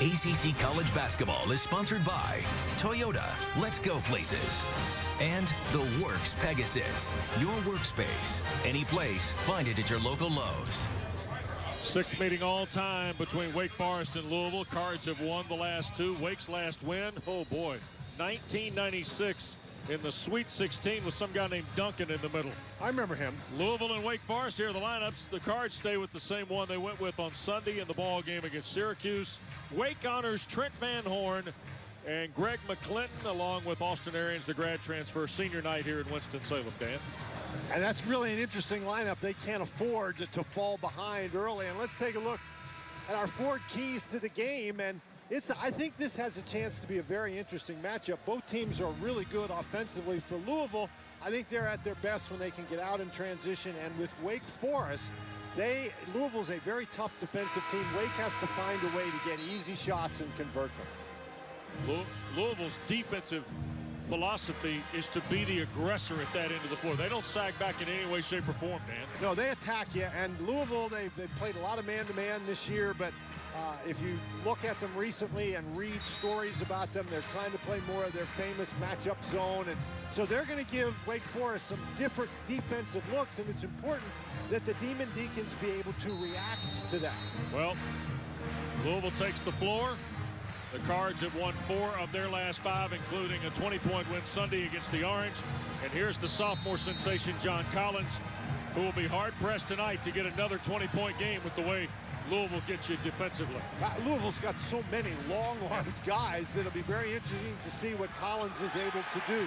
ACC College Basketball is sponsored by Toyota, Let's Go Places, and The Works Pegasus, your workspace. Any place, find it at your local Lowe's. Sixth meeting all time between Wake Forest and Louisville. Cards have won the last two. Wake's last win, oh boy, 1996 in the Sweet 16 with some guy named Duncan in the middle. I remember him. Louisville and Wake Forest, here are the lineups. The Cards stay with the same one they went with on Sunday in the ball game against Syracuse. Wake honors Trent Van Horn and Greg McClinton, along with Austin Arians, the grad transfer, senior night here in Winston-Salem, Dan. And that's really an interesting lineup. They can't afford to fall behind early. And let's take a look at our forward keys to the game. And I think this has a chance to be a very interesting matchup. Both teams are really good offensively. For Louisville, I think they're at their best when they can get out in transition. And with Wake Forest, Louisville's a very tough defensive team. Wake has to find a way to get easy shots and convert them. Louisville's defensive philosophy is to be the aggressor at that end of the floor. They don't sag back in any way, shape, or form, Dan. No, they attack you. And Louisville, they've played a lot of man-to-man this year, but if you look at them recently and read stories about them, they're trying to play more of their famous matchup zone. And so they're going to give Wake Forest some different defensive looks, and it's important that the Demon Deacons be able to react to that. Well, Louisville takes the floor. The Cards have won 4 of their last 5, including a 20-point win Sunday against the Orange. And here's the sophomore sensation, John Collins, who will be hard-pressed tonight to get another 20-point game with the way Louisville gets you defensively. Louisville's got so many long-armed guys that it'll be very interesting to see what Collins is able to do.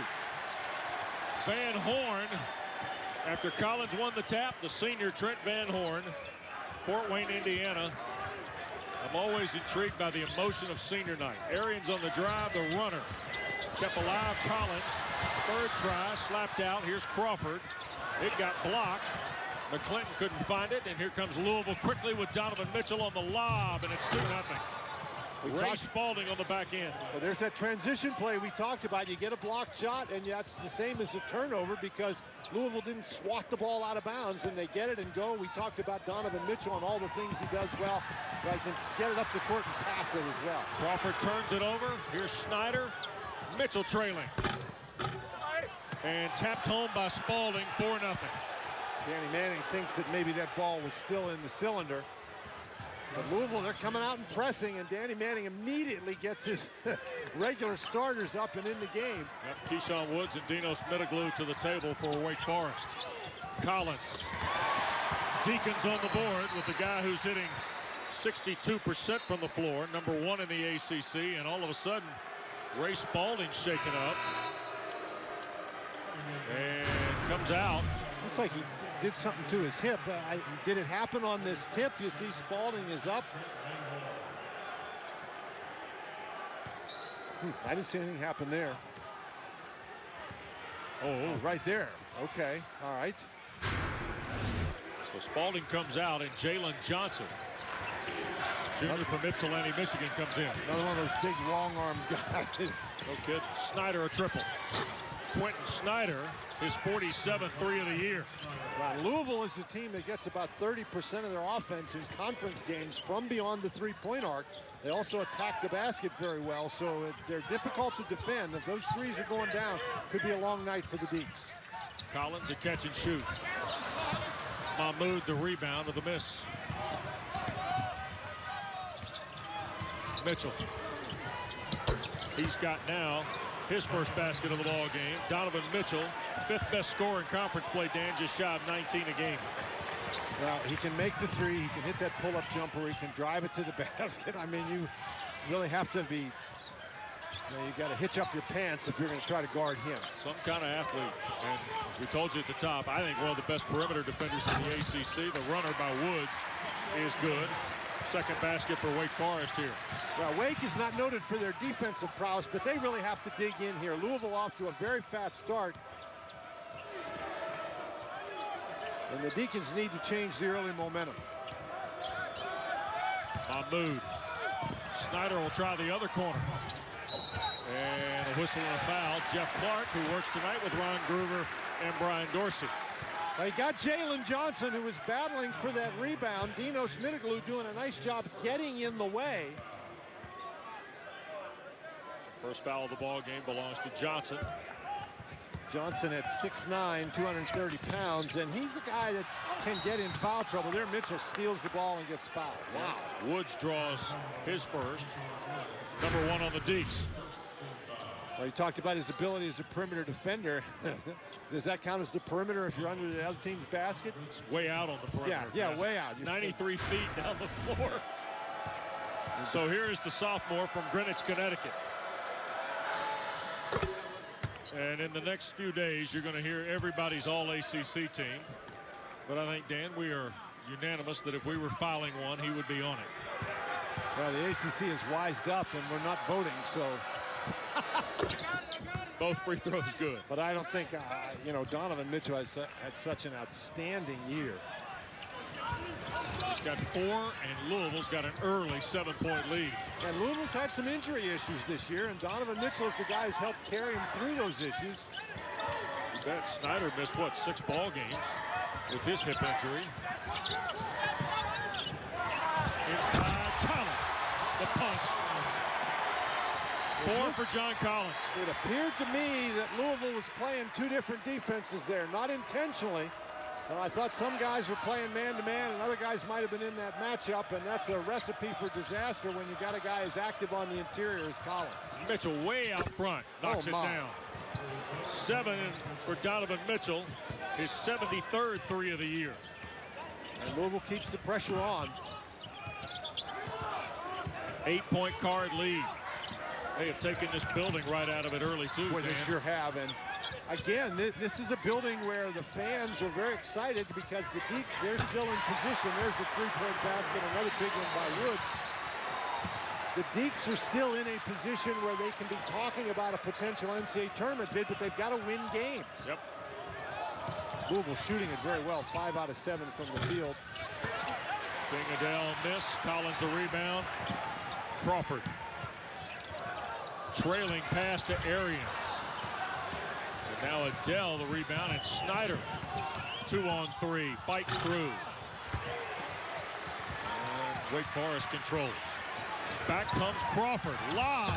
Van Horn, after Collins won the tap, the senior Trent Van Horn, Fort Wayne, Indiana. I'm always intrigued by the emotion of senior night. Arians on the drive, the runner. Kept alive, Collins. Third try, slapped out. Here's Crawford. It got blocked. McClinton couldn't find it, and here comes Louisville quickly with Donovan Mitchell on the lob, and it's 2-0. Ray Spalding on the back end. Well, there's that transition play we talked about. You get a blocked shot, and that's the same as a turnover because Louisville didn't swat the ball out of bounds, and they get it and go. We talked about Donovan Mitchell and all the things he does well. Right, can get it up the court and pass it as well. Crawford turns it over. Here's Snyder. Mitchell trailing. And tapped home by Spalding, 4-0. Danny Manning thinks that maybe that ball was still in the cylinder. But Louisville, they're coming out and pressing, and Danny Manning immediately gets his regular starters up and in the game. Yep, Keyshawn Woods and Dino Smitaglu to the table for Wake Forest. Collins. Deacons on the board with the guy who's hitting 62% from the floor, number 1 in the ACC, and all of a sudden, Ray Spalding shaken up. And comes out. Looks like he did something to his hip. Did it happen on this tip? You see Spalding is up. I didn't see anything happen there. Oh, right there. Okay, all right. So Spalding comes out, and Jalen Johnson, junior from Ypsilanti, Michigan, comes in. Another one of those big long-arm guys. No kidding. Snyder a triple. Quentin Snyder, his 47th 3 of the year. Wow, Louisville is a team that gets about 30% of their offense in conference games from beyond the three-point arc. They also attack the basket very well, so they're difficult to defend. If those threes are going down, could be a long night for the Deeks. Collins a catch and shoot. Mahmoud the rebound of the miss. Mitchell. He's got now his first basket of the ball game. Donovan Mitchell, 5th best scorer in conference play, Dan, just shy of 19 a game. Well, he can make the three. He can hit that pull-up jumper. He can drive it to the basket. I mean, you really have to be, you got to hitch up your pants if you're going to try to guard him. Some kind of athlete. And as we told you at the top, I think one of the best perimeter defenders in the ACC. The runner by Woods is good. Second basket for Wake Forest here. Well, Wake is not noted for their defensive prowess, but they really have to dig in here. Louisville off to a very fast start. And the Deacons need to change the early momentum. Mahmoud. Snyder will try the other corner. And a whistle and a foul. Jeff Clark, who works tonight with Ron Groover and Brian Dorsey. They got Jalen Johnson, who was battling for that rebound. Dino Smitaglu doing a nice job getting in the way. First foul of the ball game belongs to Johnson. Johnson at 6'9", 230 pounds, and he's a guy that can get in foul trouble. There, Mitchell steals the ball and gets fouled. Wow. Woods draws his first. Number 1 on the Deeks. Well, he talked about his ability as a perimeter defender. Does that count as the perimeter if you're under the other team's basket? It's way out on the perimeter. Yeah, way out. 93 feet down the floor. So here is the sophomore from Greenwich, Connecticut. And in the next few days, you're going to hear everybody's all-ACC team. But I think, Dan, we are unanimous that if we were filing one, he would be on it. Well, the ACC is wised up, and we're not voting, so... Both free throws good. But I don't think, you know, Donovan Mitchell has had such an outstanding year. He's got 4, and Louisville's got an early 7-point lead. And Louisville's had some injury issues this year, and Donovan Mitchell is the guy who's helped carry him through those issues. You bet. Snyder missed, what, 6 ball games with his hip injury. Inside, Collins, the punch. 4 for John Collins. It appeared to me that Louisville was playing 2 different defenses there, not intentionally. I thought some guys were playing man-to-man and other guys might have been in that matchup, and that's a recipe for disaster when you got a guy as active on the interior as Collins. Mitchell way out front, knocks it down. 7 for Donovan Mitchell, his 73rd 3 of the year. And Louisville keeps the pressure on. 8-point Card lead. They have taken this building right out of it early, too. Boy, they sure have. And again, this is a building where the fans are very excited because the Deeks, they're still in position. There's the 3-point basket, another big one by Woods. The Deeks are still in a position where they can be talking about a potential NCAA tournament bid, but they've got to win games. Yep. Louisville shooting it very well, 5 out of 7 from the field. Dingadell miss, Collins the rebound. Crawford. Trailing pass to Arians. And now Adele the rebound, and Snyder 2-on-3, fights through. And Wake Forest controls. Back comes Crawford, lob.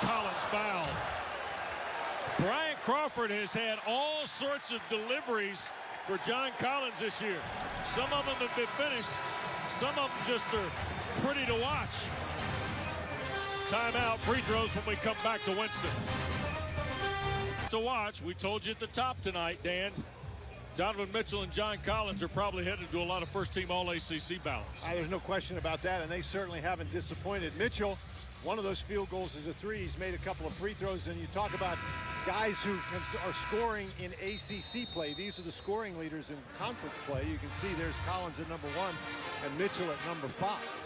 Collins fouled. Brian Crawford has had all sorts of deliveries for John Collins this year. Some of them have been finished. Some of them just are pretty to watch. Timeout, free throws when we come back to Winston. To watch, we told you at the top tonight, Dan, Donovan Mitchell and John Collins are probably headed to a lot of first-team All-ACC ballots. There's no question about that, and they certainly haven't disappointed. Mitchell, one of those field goals is a 3. He's made a couple of free throws, and you talk about guys who are scoring in ACC play. These are the scoring leaders in conference play. You can see there's Collins at number 1 and Mitchell at number 5.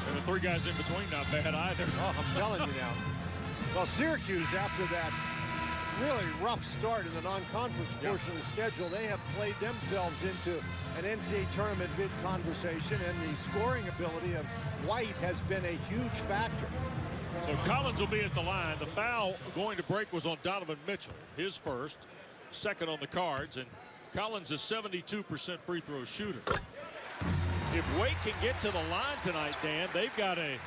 And the 3 guys in between not bad either. Oh, I'm telling you now. Well, Syracuse, after that really rough start in the non-conference portion of the schedule, they have played themselves into an NCAA tournament bid conversation, and the scoring ability of White has been a huge factor. So Collins will be at the line. The foul going to break was on Donovan Mitchell, his first, second on the Cards, and Collins is 72% free throw shooter. If Wake can get to the line tonight, Dan, they've got a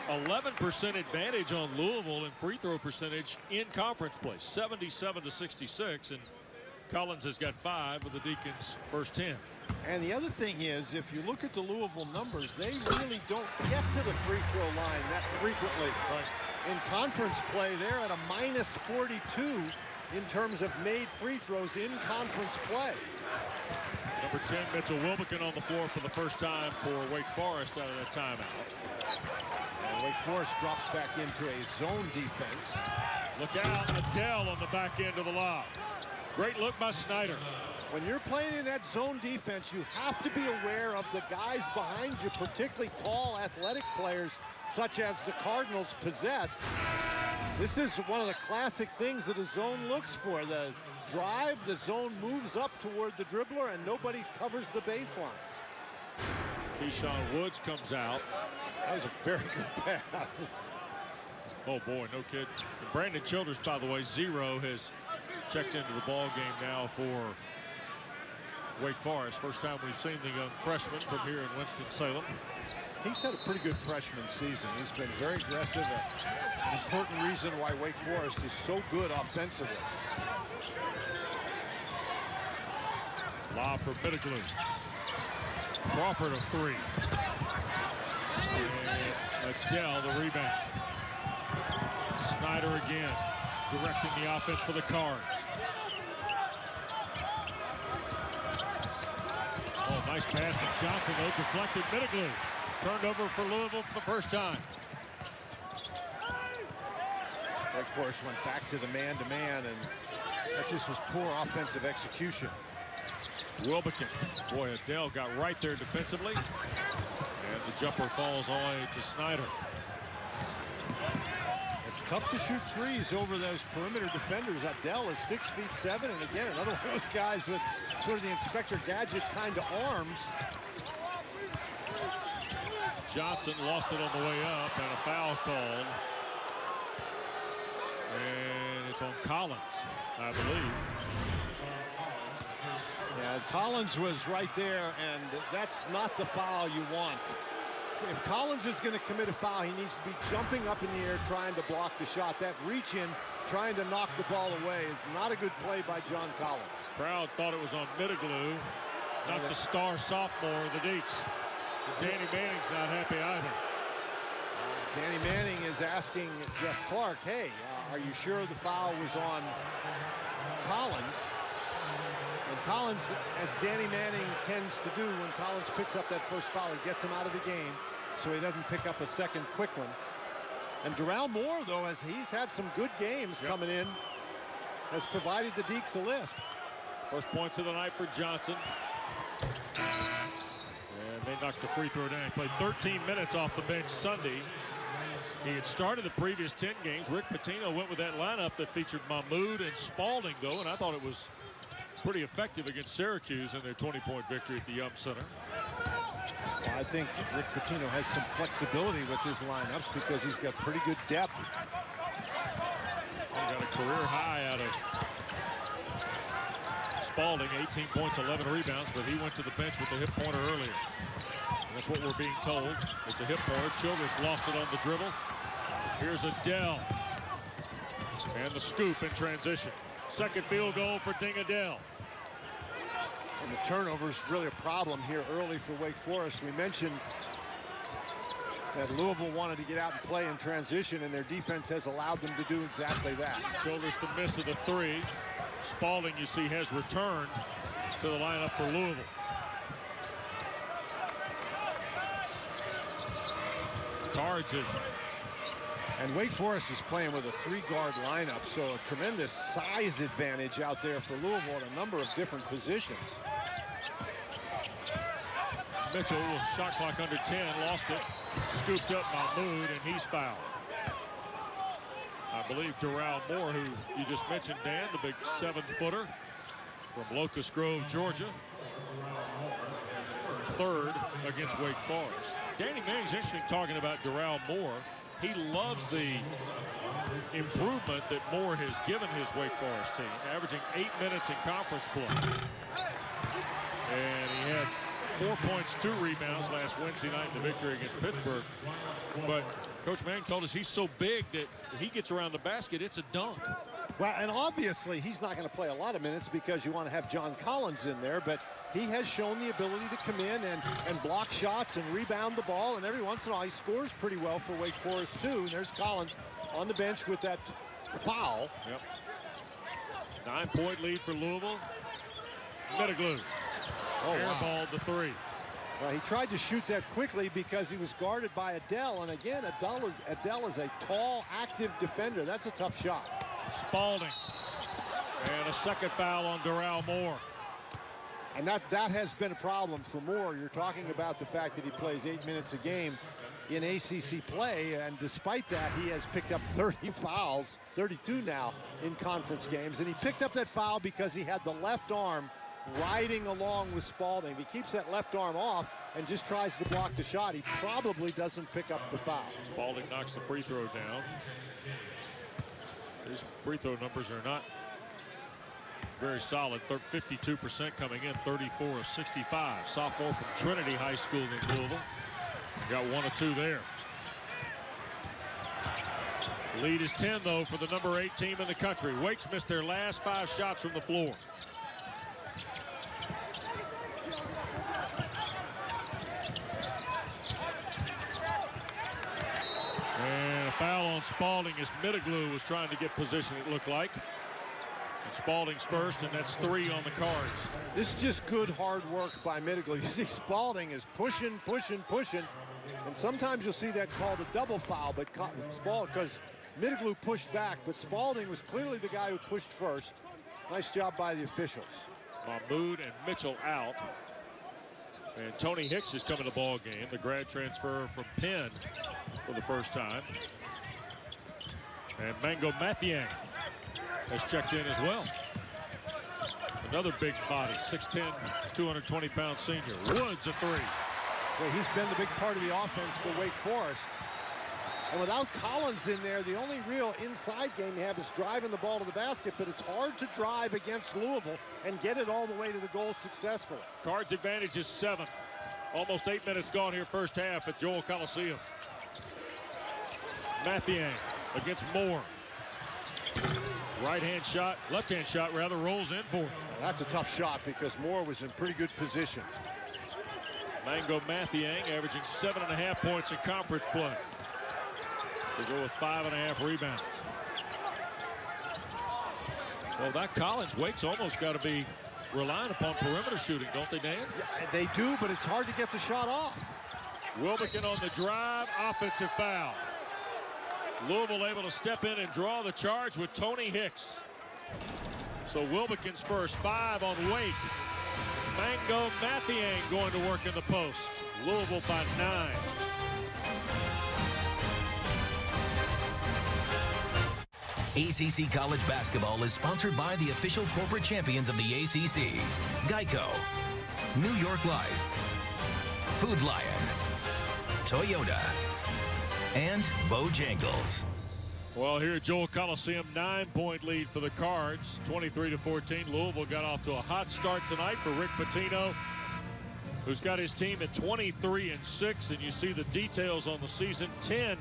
11% advantage on Louisville in free throw percentage in conference play, 77-66, and Collins has got 5 of the Deacons' first 10. And the other thing is, if you look at the Louisville numbers, they really don't get to the free throw line that frequently. Right. In conference play, they're at a -42 in terms of made free throws in conference play. Number 10, Mitchell Wilbekin on the floor for the first time for Wake Forest out of that timeout. And Wake Forest drops back into a zone defense. Look out, Adele on the back end of the lob. Great look by Snyder. When you're playing in that zone defense, you have to be aware of the guys behind you, particularly tall, athletic players such as the Cardinals possess. This is one of the classic things that a zone looks for. The drive, the zone moves up toward the dribbler, and nobody covers the baseline. Keyshawn Woods comes out. That was a very good pass. Oh, boy, no kid. And Brandon Childers, by the way, 0, has checked into the ball game now for Wake Forest. First time we've seen the young freshman from here in Winston-Salem. He's had a pretty good freshman season. He's been very aggressive. An important reason why Wake Forest is so good offensively. Lob for Middleton. Crawford of 3. And Adele the rebound. Snyder again, directing the offense for the Cards. Oh, nice pass from Johnson, though, deflected. Middleton turned over for Louisville for the first time. Wake Forest went back to the man-to-man, and that just was poor offensive execution. Wilbekin. Boy, Adele got right there defensively. And the jumper falls all the way to Snyder. It's tough to shoot threes over those perimeter defenders. Adele is 6'7", and again, another one of those guys with sort of the Inspector Gadget kind of arms. Johnson lost it on the way up, and a foul called. And it's on Collins, I believe. Yeah, Collins was right there, and that's not the foul you want. If Collins is going to commit a foul, he needs to be jumping up in the air trying to block the shot. That reach in, trying to knock the ball away, is not a good play by John Collins. Crowd thought it was on Middleton, not the star sophomore of the Deacs. Danny Manning's not happy either. Danny Manning is asking Jeff Clark, hey, are you sure the foul was on Collins? And Collins, as Danny Manning tends to do when Collins picks up that first foul, he gets him out of the game so he doesn't pick up a second quick one. And Darrell Moore, though, as he's had some good games coming in, has provided the Deacs a lift. First points of the night for Johnson. And they knocked the free throw down. He played 13 minutes off the bench Sunday. He had started the previous 10 games. Rick Pitino went with that lineup that featured Mahmoud and Spalding, though, and I thought it was pretty effective against Syracuse in their 20-point victory at the Yum Center. Well, I think Rick Pitino has some flexibility with his lineups because he's got pretty good depth. He got a career high out of Spalding, 18 points, 11 rebounds, but he went to the bench with the hip pointer earlier. That's what we're being told. It's a hip pointer. Childress lost it on the dribble. Here's Adele. And the scoop in transition. Second field goal for Ding Adele. And the turnover is really a problem here early for Wake Forest. We mentioned that Louisville wanted to get out and play in transition, and their defense has allowed them to do exactly that. Childress the miss of the 3. Spalding, you see, has returned to the lineup for Louisville. Cards have. And Wake Forest is playing with a 3-guard lineup, so a tremendous size advantage out there for Louisville at a number of different positions. Mitchell, shot clock under 10, lost it. Scooped up Mahmoud, and he's fouled. I believe Darrell Moore, who you just mentioned, Dan, the big 7-footer from Locust Grove, Georgia. Third against Wake Forest. Danny Manning's interesting talking about Darrell Moore. He loves the improvement that Moore has given his Wake Forest team, averaging 8 minutes in conference play. And he had 4 points, 2 rebounds last Wednesday night in the victory against Pittsburgh. But Coach Manning told us he's so big that he gets around the basket, it's a dunk. Well, and obviously he's not going to play a lot of minutes because you want to have John Collins in there, but he has shown the ability to come in and block shots and rebound the ball, and every once in a while he scores pretty well for Wake Forest too. And there's Collins on the bench with that foul. Yep. 9-point lead for Louisville. Middleton. Airballed the 3. Well, he tried to shoot that quickly because he was guarded by Adele, and again, Adele is a tall, active defender. That's a tough shot. Spalding. And a second foul on Darrell Moore. And that has been a problem for Moore. You're talking about the fact that he plays 8 minutes a game in ACC play, and despite that, he has picked up 30 fouls, 32 now in conference games, and he picked up that foul because he had the left arm riding along with Spalding. If he keeps that left arm off and just tries to block the shot, he probably doesn't pick up the foul. Spalding knocks the free throw down. His free throw numbers are not very solid. 52% coming in, 34 of 65. Sophomore from Trinity High School in Louisville. Got 1 or 2 there. Lead is 10, though, for the number 8 team in the country. Wake's missed their last 5 shots from the floor. And a foul on Spalding as Middleglue was trying to get position, it looked like. And Spalding's first, and that's 3 on the Cards. This is just good hard work by Middleglue. You see Spalding is pushing, and sometimes you'll see that called a double foul, but Spalding, because Middleglue pushed back, but Spalding was clearly the guy who pushed first. Nice job by the officials. Mahmoud and Mitchell out. And Tony Hicks is coming to the ball game, the grad transfer from Penn for the first time. And Mango Mathiang has checked in as well. Another big body, 6'10", 220-pound senior. Woods a 3. Well, he's been the big part of the offense for Wake Forest. And without Collins in there, the only real inside game you have is driving the ball to the basket, but it's hard to drive against Louisville and get it all the way to the goal successfully. Cards advantage is 7. Almost 8 minutes gone here first half at Joel Coliseum. Mathiang against Moore. Right-hand shot, left-hand shot rather, rolls in for him. That's a tough shot because Moore was in pretty good position. Mango Mathiang averaging 7.5 points in conference play. To go with 5.5 rebounds. Well, that Collins, Wake's almost got to be relying upon perimeter shooting, don't they, Dan? Yeah, they do, but it's hard to get the shot off. Wilbekin on the drive, offensive foul. Louisville able to step in and draw the charge with Tony Hicks. So Wilbekin's first, 5 on Wake. Mango Mathiang going to work in the post. Louisville by 9. ACC College Basketball is sponsored by the official corporate champions of the ACC, Geico, New York Life, Food Lion, Toyota, and Bojangles. Well, here at Joel Coliseum, 9-point lead for the Cards, 23-14. Louisville got off to a hot start tonight for Rick Pitino, who's got his team at 23-6, and you see the details on the season. 10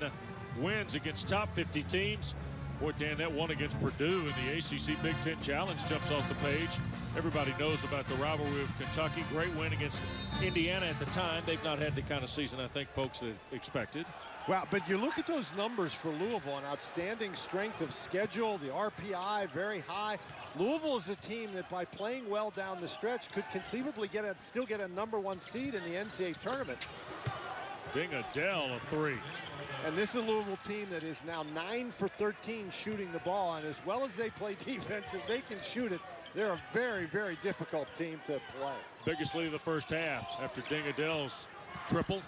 wins against top 50 teams. Boy, Dan, that one against Purdue in the ACC Big Ten Challenge jumps off the page. Everybody knows about the rivalry with Kentucky. Great win against Indiana at the time. They've not had the kind of season I think folks had expected. Well, but you look at those numbers for Louisville, an outstanding strength of schedule, the RPI very high. Louisville is a team that by playing well down the stretch could conceivably still get a #1 seed in the NCAA tournament. Ding Adele a 3. And this is a Louisville team that is now 9 for 13 shooting the ball. And as well as they play defense, if they can shoot it, they're a very, very difficult team to play. Biggest lead of the first half after Ding Adele's triple.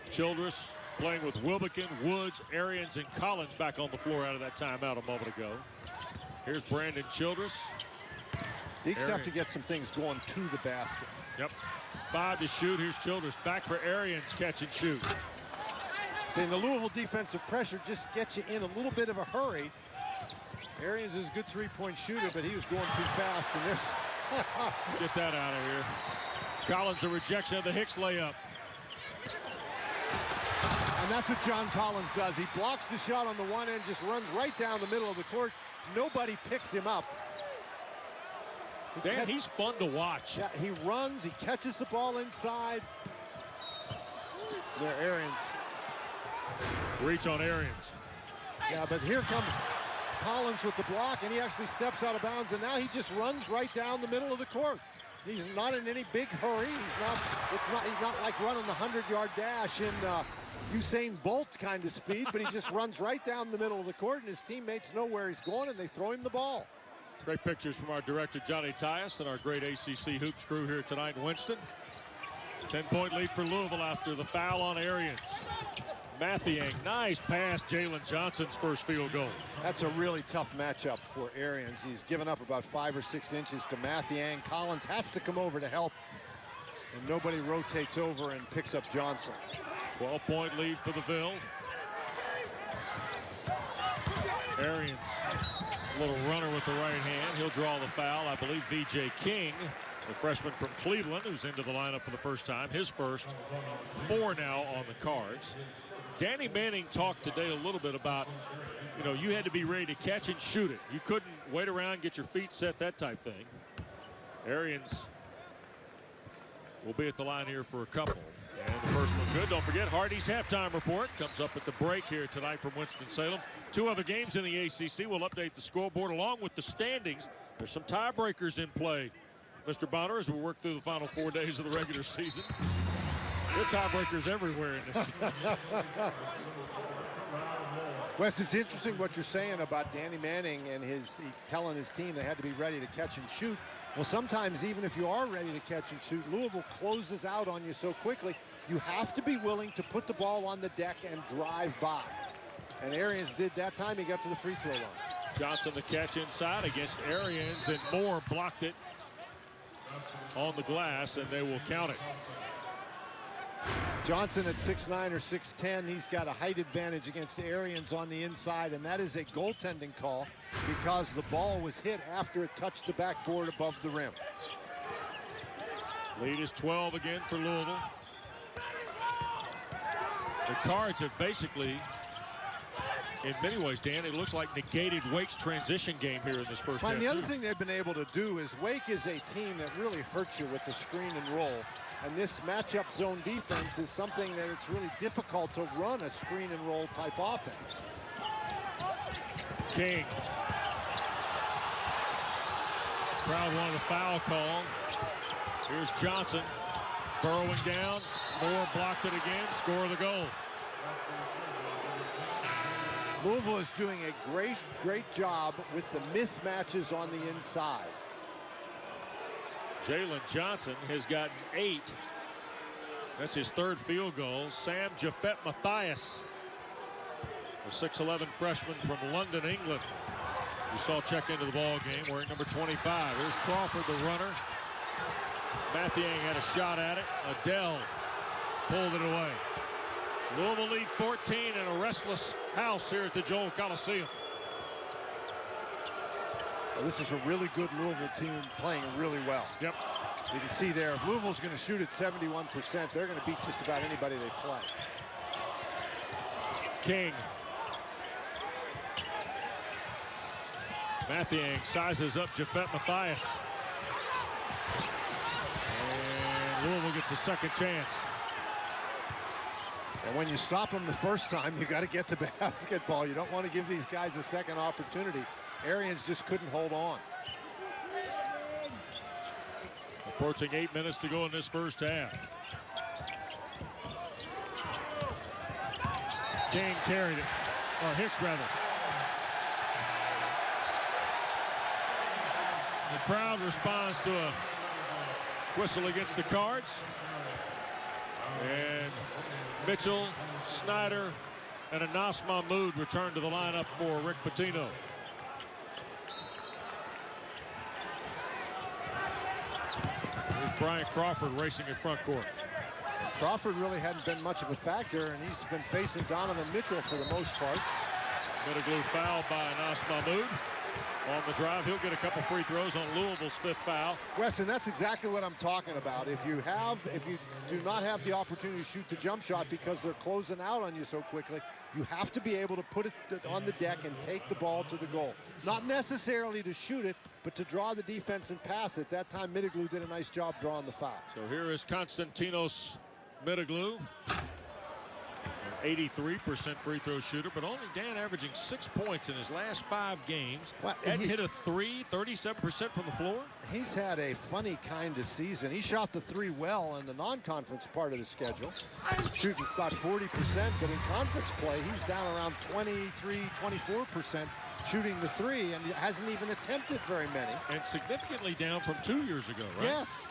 Childress playing with Wilbekin, Woods, Arians, and Collins back on the floor out of that timeout a moment ago. Here's Brandon Childress. Deeks have to get some things going to the basket. Yep. 5 to shoot. Here's Childress back for Arians, catch and shoot. Saying the Louisville defensive pressure just gets you in a little bit of a hurry. Arians is a good three-point shooter, but he was going too fast. And there's get that out of here. Collins, a rejection of the Hicks layup. And that's what John Collins does. He blocks the shot on the one end, just runs right down the middle of the court. Nobody picks him up. Dan, he's fun to watch. Yeah, he runs, he catches the ball inside. There, Arians. Reach on Arians. Yeah, but here comes Collins with the block, and he actually steps out of bounds, and now he just runs right down the middle of the court. He's not in any big hurry. He's not like running the 100-yard dash in Usain Bolt kind of speed, but he just runs right down the middle of the court, and his teammates know where he's going, and they throw him the ball. Great pictures from our director, Johnny Tyus, and our great ACC Hoops crew here tonight in Winston. 10-point lead for Louisville after the foul on Arians. Mathiang, nice pass. Jalen Johnson's first field goal. That's a really tough matchup for Arians. He's given up about 5 or 6 inches to Mathiang. Collins has to come over to help, and nobody rotates over and picks up Johnson. 12-point lead for the Ville. Arians, a little runner with the right hand. He'll draw the foul. I believe V.J. King The freshman from Cleveland, who's into the lineup for the first time. His first 4 now on the Cards. Danny Manning talked today a little bit about, you had to be ready to catch and shoot it. You couldn't wait around, get your feet set, that type thing. Arians will be at the line here for a couple. And the first one good. Don't forget, Hardy's halftime report comes up at the break here tonight from Winston-Salem. 2 other games in the ACC. We'll update the scoreboard along with the standings. There's some tiebreakers in play, Mr. Bonner, as we work through the final 4 days of the regular season. There are tiebreakers everywhere in this. Wes, it's interesting what you're saying about Danny Manning and telling his team they had to be ready to catch and shoot. Well, sometimes even if you are ready to catch and shoot, Louisville closes out on you so quickly, you have to be willing to put the ball on the deck and drive by. And Arians did that time. He got to the free throw line. Johnson the catch inside against Arians, and Moore blocked it on the glass, and they will count it. Johnson at 6'9" or 6'10", he's got a height advantage against Arians on the inside, and that is a goaltending call because the ball was hit after it touched the backboard above the rim. Lead is 12 again for Louisville. The Cards have basically, in many ways, Dan, it looks like negated Wake's transition game here in this first half. And the other thing they've been able to do is Wake is a team that really hurts you with the screen and roll. And this matchup zone defense is something that it's really difficult to run a screen and roll type offense. King. Crowd wanted a foul call. Here's Johnson burrowing down. Moore blocked it again. Score the goal. Louisville is doing a great job with the mismatches on the inside. Jalen Johnson has gotten 8. That's his 3rd field goal. Sam Jafet Mathias, a 6'11" freshman from London, England. You saw check into the ball game wearing number 25. Here's Crawford, the runner. Mathiang had a shot at it. Adele pulled it away. Louisville lead 14 in a restless house here at the Joel Coliseum. Well, this is a really good Louisville team playing really well. Yep. You can see there, if Louisville's going to shoot at 71%, they're going to beat just about anybody they play. King. Mathiang sizes up Jafet Mathias. And Louisville gets a second chance. And when you stop them the first time, you got to get to basketball. You don't want to give these guys a second opportunity. Arians just couldn't hold on. Approaching 8 minutes to go in this first half. King carried it, or Hicks rather. The crowd responds to a whistle against the Cards. And Mitchell, Snyder, and Anas Mahmoud return to the lineup for Rick Pitino. Here's Brian Crawford racing in front court. Crawford really hadn't been much of a factor, and he's been facing Donovan Mitchell for the most part. Middleglue fouled by Anas Mahmoud. On the drive, he'll get a couple free throws on Louisville's 5th foul. Weston, that's exactly what I'm talking about. If you do not have the opportunity to shoot the jump shot because they're closing out on you so quickly, you have to be able to put it on the deck and take the ball to the goal. Not necessarily to shoot it, but to draw the defense and pass it. That time, Middleglue did a nice job drawing the foul. So here is Konstantinos Middleglue. 83% free throw shooter, but only Dan averaging 6 points in his last 5 games. Well, and hit a 37% from the floor. He's had a funny kind of season. He shot the 3 well in the non-conference part of the schedule. Shooting about 40%, but in conference play, he's down around 23, 24% shooting the 3, and hasn't even attempted very many. And significantly down from 2 years ago, right? Yes.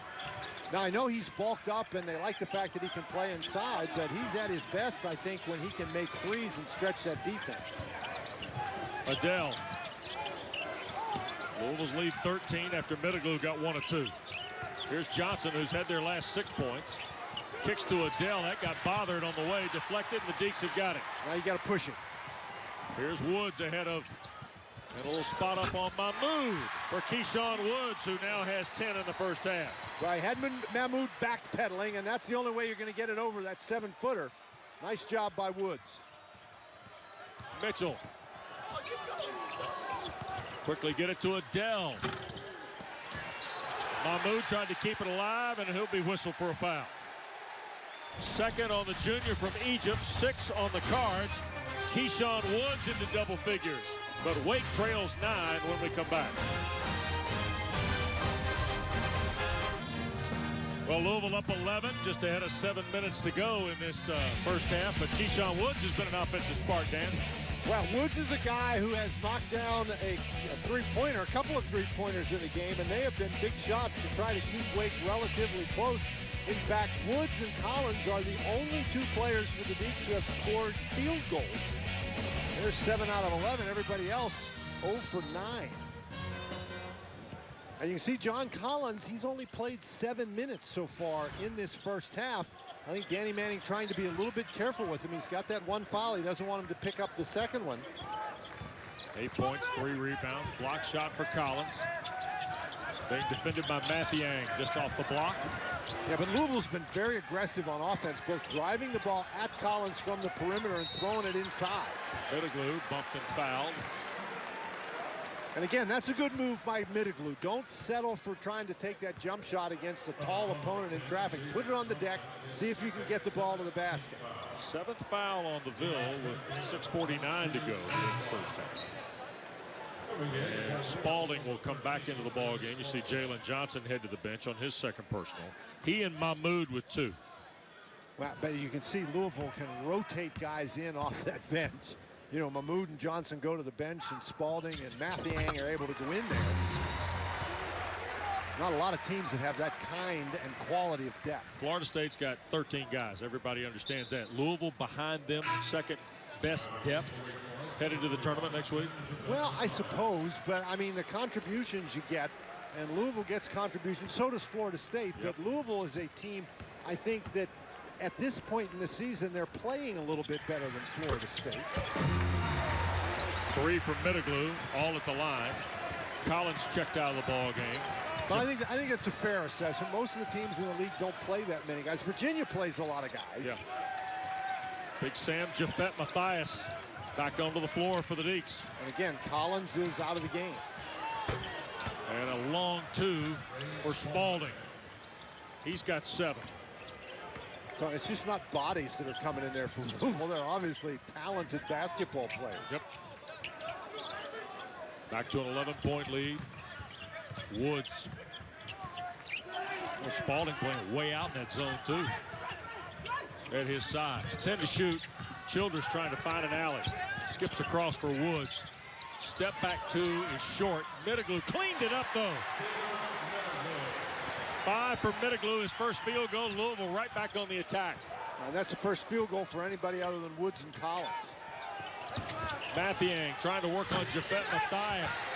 Now, I know he's bulked up, and they like the fact that he can play inside, but he's at his best, I think, when he can make threes and stretch that defense. Adele. Louisville's lead 13 after Middleglue got 1 of 2. Here's Johnson, who's had their last 6 points. Kicks to Adele. That got bothered on the way. Deflected, and the Deeks have got it. Now you got to push it. Here's Woods ahead of And a little spot up on Mahmoud for Keyshawn Woods, who now has 10 in the first half. Right, Mahmoud backpedaling, and that's the only way you're going to get it over that 7-footer. Nice job by Woods. Mitchell. Quickly get it to Adele. Mahmoud tried to keep it alive, and he'll be whistled for a foul. Second on the junior from Egypt, 6 on the cards. Keyshawn Woods into double figures, but Wake trails 9 when we come back. Well, Louisville up 11, just ahead of 7 minutes to go in this first half, but Keyshawn Woods has been an offensive spark, Dan. Well, Woods is a guy who has knocked down a three-pointer, a couple of three-pointers in the game, and they have been big shots to try to keep Wake relatively close. In fact, Woods and Collins are the only 2 players for the Deacs who have scored field goals. They're 7 out of 11. Everybody else 0 for 9. And you can see John Collins, he's only played 7 minutes so far in this first half. I think Danny Manning trying to be a little bit careful with him. He's got that 1 foul. He doesn't want him to pick up the second one. 8 points, 3 rebounds. Block shot for Collins. Being defended by Mathiang just off the block. Yeah, but Louisville's been very aggressive on offense, both driving the ball at Collins from the perimeter and throwing it inside. Middleglue bumped and fouled. And again, that's a good move by Middleglue. Don't settle for trying to take that jump shot against a tall opponent in traffic. Put it on the deck, see if you can get the ball to the basket. 7th foul on the Ville with 6:49 to go in the first half. And Spalding will come back into the ball game. You see Jalen Johnson head to the bench on his second personal. He and Mahmoud with 2. Well, but you can see Louisville can rotate guys in off that bench. You know, Mahmoud and Johnson go to the bench, and Spalding and Mathiang are able to go in there. Not a lot of teams that have that kind and quality of depth. Florida State's got 13 guys. Everybody understands that. Louisville behind them, second best depth headed to the tournament next week. Well, I suppose, but I mean the contributions you get, and Louisville gets contributions, so does Florida State. Yep. But Louisville is a team, I think, that at this point in the season, they're playing a little bit better than Florida State. 3 from Middleglue, all at the line. Collins checked out of the ball game. But I think it's a fair assessment. Most of the teams in the league don't play that many guys. Virginia plays a lot of guys. Yeah. Big Sam Jafet Mathias back onto the floor for the Deacs. And again, Collins is out of the game. And a long 2 for Spalding. He's got 7. So it's just not bodies that are coming in there for Louisville. They're obviously talented basketball players. Yep. Back to an 11-point lead. Woods. Well, Spalding playing way out in that zone, too. At his size. 10 to shoot. Childress trying to find an alley. Skips across for Woods. Step back 2 is short. Middleglue cleaned it up, though. 5 for Middleglue, his first field goal. Louisville right back on the attack. And that's the first field goal for anybody other than Woods and Collins. Mathiang trying to work on Jafet Mathias.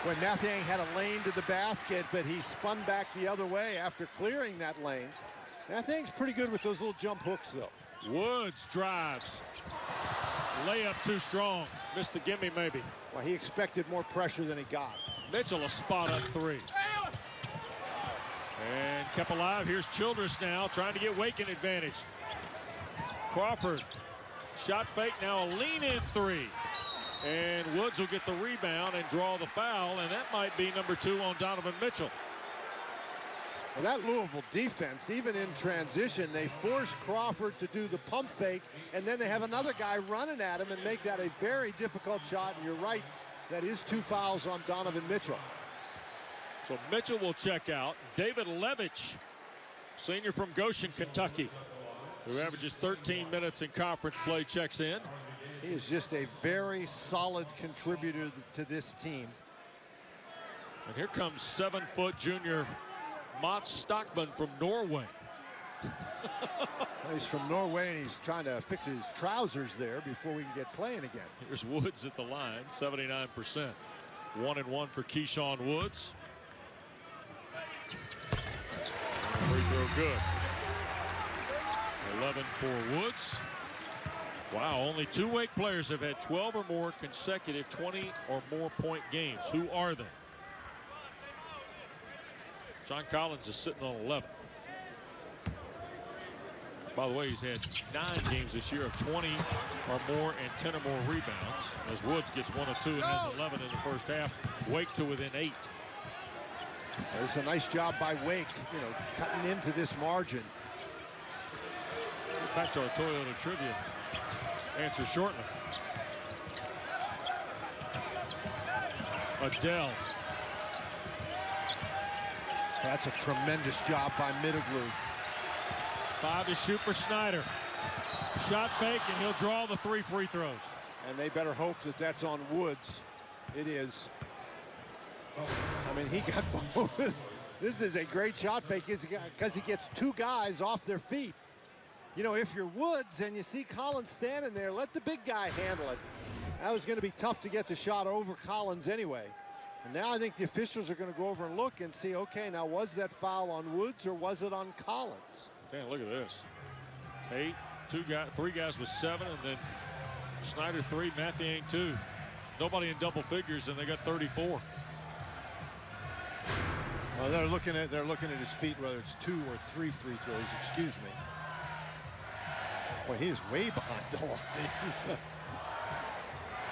When Mathiang had a lane to the basket, but he spun back the other way after clearing that lane. Mathiang's pretty good with those little jump hooks, though. Woods drives. Layup too strong. Missed the gimme, maybe. Well, he expected more pressure than he got. Mitchell a spot up 3. And kept alive. Here's Childress now trying to get Wake an advantage. Crawford. Shot fake, now a lean-in 3. And Woods will get the rebound and draw the foul, and that might be number 2 on Donovan Mitchell. Well, that Louisville defense, even in transition, they force Crawford to do the pump fake, and then they have another guy running at him and make that a very difficult shot. And you're right, that is 2 fouls on Donovan Mitchell. So Mitchell will check out. David Levitch, senior from Goshen, Kentucky, who averages 13 minutes in conference play, checks in. He is just a very solid contributor to this team. And here comes 7-foot junior Mats Stockman from Norway. He's from Norway, and he's trying to fix his trousers there before we can get playing again. Here's Woods at the line, 79%. 1-1 for Keyshawn Woods. Free throw good. 11 for Woods. Wow, only 2 Wake players have had 12 or more consecutive 20 or more point games. Who are they? John Collins is sitting on 11. By the way, he's had 9 games this year of 20 or more and 10 or more rebounds. As Woods gets 1 or 2 and has 11 in the first half. Wake to within 8. It's a nice job by Wake, cutting into this margin. Back to our Toyota trivia answer shortly. Adele. That's a tremendous job by Middleglue. 5 to shoot for Snyder. Shot fake, and he'll draw the 3 free throws. And they better hope that that's on Woods. It is. I mean, he got both. This is a great shot fake because he gets 2 guys off their feet. If you're Woods and you see Collins standing there, let the big guy handle it. That was going to be tough to get the shot over Collins anyway. And now I think the officials are going to go over and look and see, okay, now was that foul on Woods or was it on Collins? Man, look at this. 8, 3 guys with 7, and then Snyder 3, Mathiang 2. Nobody in double figures, and they got 34. Well, they're looking at his feet, whether it's 2 or 3 free throws. Excuse me. Boy, he is way behind the line.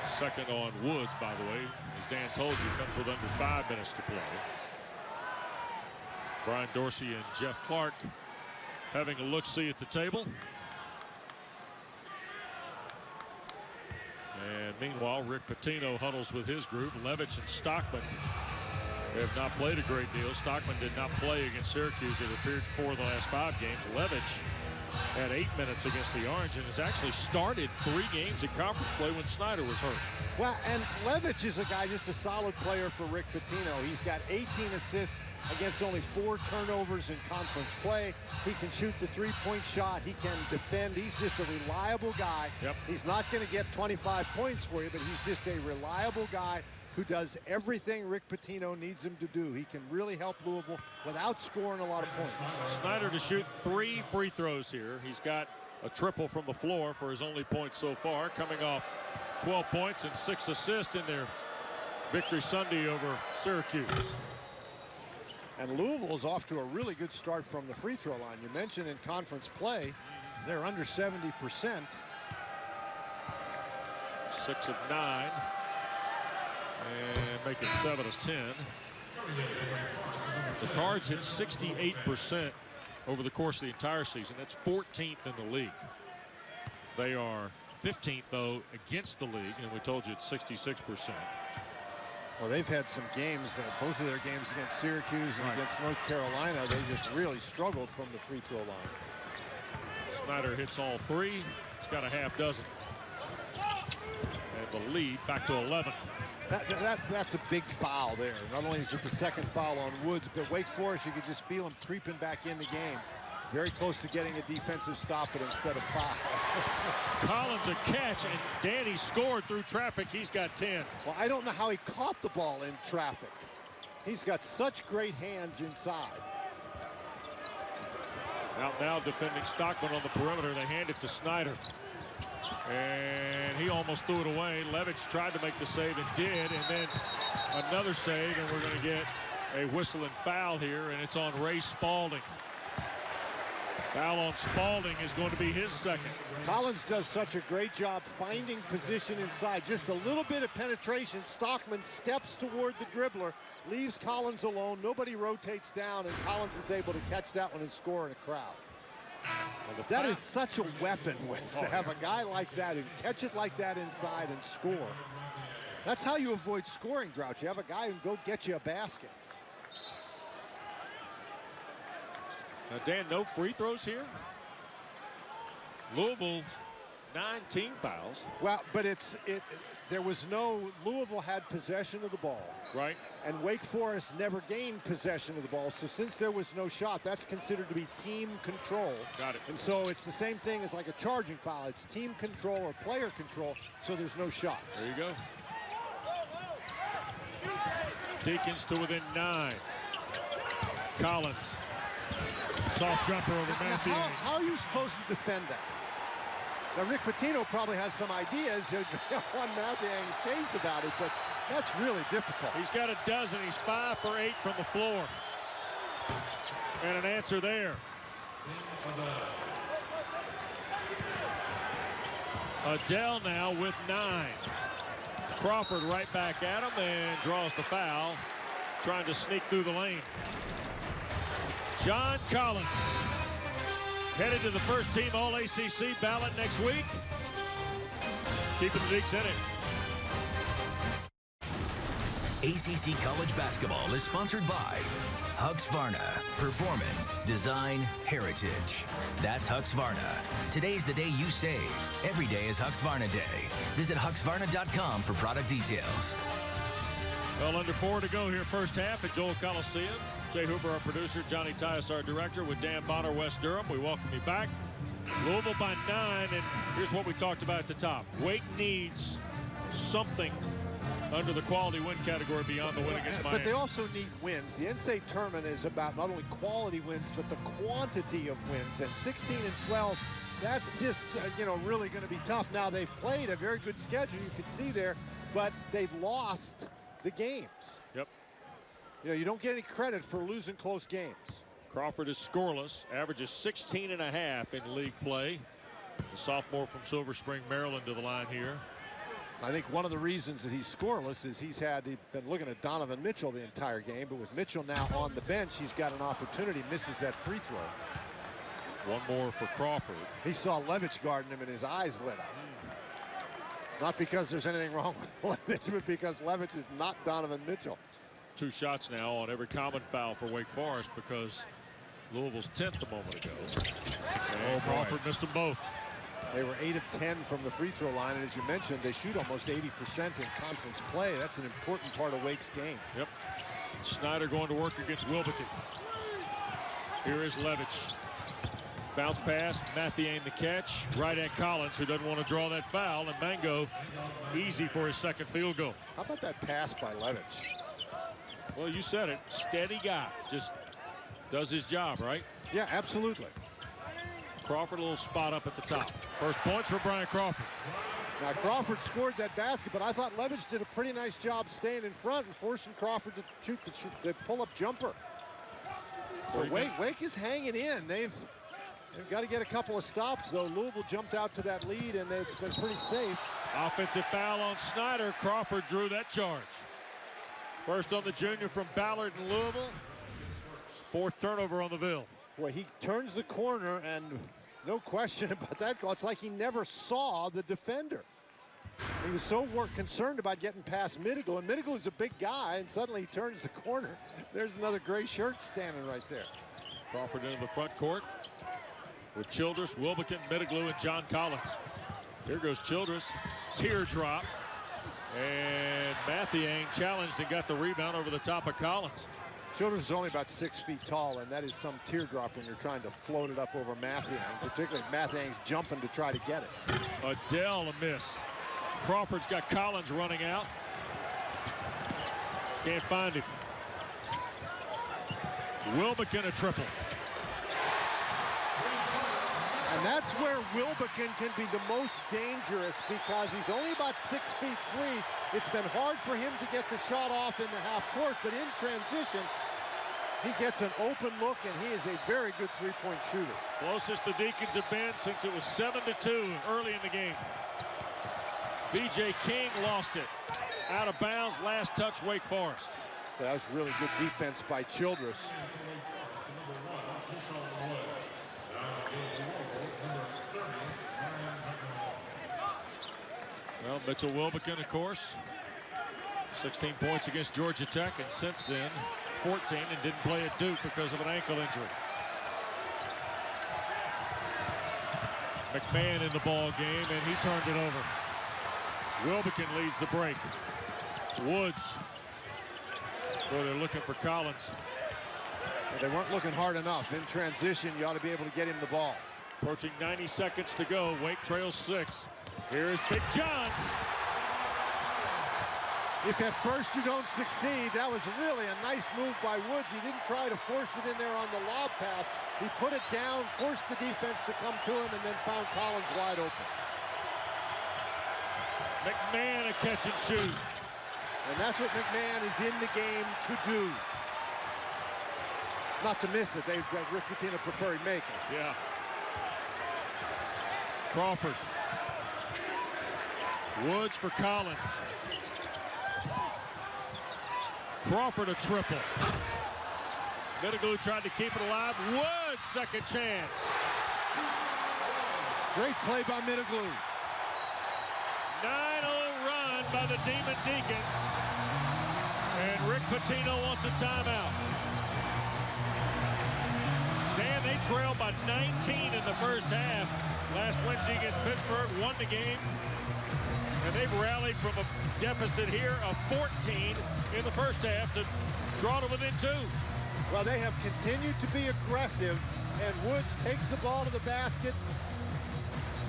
Second on Woods, by the way. As Dan told you, comes with under 5 minutes to play. Brian Dorsey and Jeff Clark having a look-see at the table. And meanwhile, Rick Pitino huddles with his group. Levitch and Stockman have not played a great deal. Stockman did not play against Syracuse. It appeared 4 of the last 5 games. Levitch had 8 minutes against the Orange and has actually started 3 games in conference play when Snyder was hurt. Well, and Levitch is a guy, just a solid player for Rick Pitino. He's got 18 assists against only 4 turnovers in conference play. He can shoot the 3-point shot. He can defend. He's just a reliable guy. Yep. He's not going to get 25 points for you, but he's just a reliable guy who does everything Rick Pitino needs him to do. He can really help Louisville without scoring a lot of points. Snyder to shoot 3 free throws here. He's got a triple from the floor for his only point so far, coming off 12 points and 6 assists in their victory Sunday over Syracuse. And Louisville's off to a really good start from the free throw line. You mentioned in conference play, they're under 70%. 6 of 9. And make it 7 of 10. The Cards hit 68% over the course of the entire season. That's 14th in the league. They are 15th, though, against the league, and we told you it's 66%. Well, they've had some games, both of their games against Syracuse and against North Carolina, they just really struggled from the free throw line. Snyder hits all 3. He's got a half dozen. And the lead back to 11. That's a big foul there. Not only is it the second foul on Woods, but Wake Forest, you could just feel him creeping back in the game. Very close to getting a defensive stop, but instead of foul. Collins a catch, and Danny scored through traffic. He's got 10. Well, I don't know how he caught the ball in traffic. He's got such great hands inside. Out now defending Stockman on the perimeter. They hand it to Snyder. And he almost threw it away. Levitch tried to make the save and did, and then another save, and we're going to get a whistle and foul here, and it's on Ray Spalding. Foul on Spalding is going to be his second. Collins does such a great job finding position inside. Just a little bit of penetration. Stockman steps toward the dribbler, leaves Collins alone. Nobody rotates down, and Collins is able to catch that one and score in a crowd. That is such a weapon, Wes, to have a guy like that and catch it like that inside and score. That's how you avoid scoring drought. You have a guy who can go get you a basket. Now, Dan, no free throws here. Louisville, 9 team fouls. Well, but there was no, Louisville had possession of the ball. Right. And Wake Forest never gained possession of the ball. So since there was no shot, that's considered to be team control. Got it. And so it's the same thing as like a charging foul. It's team control or player control, so there's no shot. There you go. Deacons to within 9. Collins. Soft jumper over Matthew. How are you supposed to defend that? Now, Rick Pitino probably has some ideas on Mathiang's case about it, but that's really difficult. He's got a dozen. He's 5 for 8 from the floor. And an answer there. Adele now with 9. Crawford right back at him and draws the foul, trying to sneak through the lane. John Collins headed to the first team All-ACC ballot next week. Keeping the Deacs in it. ACC College Basketball is sponsored by Husqvarna. Performance, design, heritage. That's Husqvarna. Today's the day you save. Every day is Husqvarna Day. Visit Husqvarna.com for product details. Well, under 4 to go here first half at Joel Coliseum. Jay Hoover, our producer, Johnny Tyus, our director, with Dan Bonner, West Durham. We welcome you back. Louisville by 9, and here's what we talked about at the top. Wake needs something under the quality win category beyond the win against Miami. But they also need wins. The NCAA tournament is about not only quality wins, but the quantity of wins. And 16 and 12, that's just, really going to be tough. Now, they've played a very good schedule, you can see there, but they've lost the games. Yep. You don't get any credit for losing close games. Crawford is scoreless, averages 16.5 in league play. The sophomore from Silver Spring, Maryland, to the line here. I think one of the reasons that he's scoreless is he's been looking at Donovan Mitchell the entire game, but with Mitchell now on the bench, he's got an opportunity, misses that free throw. One more for Crawford. He saw Levitch guarding him and his eyes lit up. Not because there's anything wrong with Levitch, but because Levitch is not Donovan Mitchell. 2 shots now on every common foul for Wake Forest because Louisville's 10th a moment ago. And Crawford missed them both. They were 8 of 10 from the free throw line, and as you mentioned, they shoot almost 80% in conference play. That's an important part of Wake's game. Yep. Snyder going to work against Wilbekin. Here is Levitch. Bounce pass, Mathiang the catch, right at Collins, who doesn't want to draw that foul, and Mango easy for his second field goal. How about that pass by Levitch? Well, you said it. Steady guy. Just does his job, right? Yeah, absolutely. Crawford, a little spot up at the top. First points for Brian Crawford. Now, Crawford scored that basket, but I thought Levitch did a pretty nice job staying in front and forcing Crawford to shoot the pull-up jumper. But Wake is hanging in. They've got to get a couple of stops, though. Louisville jumped out to that lead, and it's been pretty safe. Offensive foul on Snyder. Crawford drew that charge. First on the junior from Ballard and Louisville. 4th turnover on the Ville. Boy, he turns the corner, and no question about that goal. It's like he never saw the defender. He was so concerned about getting past Midigle, and Midigle is a big guy, and suddenly he turns the corner. There's another gray shirt standing right there. Crawford into the front court with Childress, Wilbekin, Midiglu, and John Collins. Here goes Childress. Teardrop. And Mathiang challenged and got the rebound over the top of Collins. Childress is only about 6 feet tall, and that is some teardrop when you're trying to float it up over Mathiang. Particularly Mathiang's jumping to try to get it. Adele a miss. Crawford's got Collins running out. Can't find him. Wilbekin a triple. And that's where Wilbekin can be the most dangerous because he's only about 6'3". It's been hard for him to get the shot off in the half court, but in transition, he gets an open look, and he is a very good three-point shooter. Closest the Deacons have been since it was 7-2 early in the game. VJ King lost it. Out of bounds, last touch, Wake Forest. That was really good defense by Childress. Well, Mitchell Wilbekin, of course, 16 points against Georgia Tech, and since then, 14, and didn't play at Duke because of an ankle injury. McMahon in the ball game, and he turned it over. Wilbekin leads the break. Woods. Boy, they're looking for Collins. Well, they weren't looking hard enough. In transition, you ought to be able to get him the ball. Approaching 90 seconds to go. Wake trails 6. Here is Big John. If at first you don't succeed, that was really a nice move by Woods. He didn't try to force it in there on the lob pass. He put it down, forced the defense to come to him, and then found Collins wide open. McMahon a catch and shoot. And that's what McMahon is in the game to do. Not to miss it. Rick Pitino prefer he'd make it. Yeah. Crawford. Woods for Collins. Crawford a triple. Middleglu tried to keep it alive. Woods second chance. Great play by Middleglu. 9-0 run by the Demon Deacons. And Rick Pitino wants a timeout. Dan, they trailed by 19 in the first half. Last Wednesday against Pittsburgh, won the game. And they've rallied from a deficit here of 14 in the first half to draw to within 2. Well, they have continued to be aggressive, and Woods takes the ball to the basket.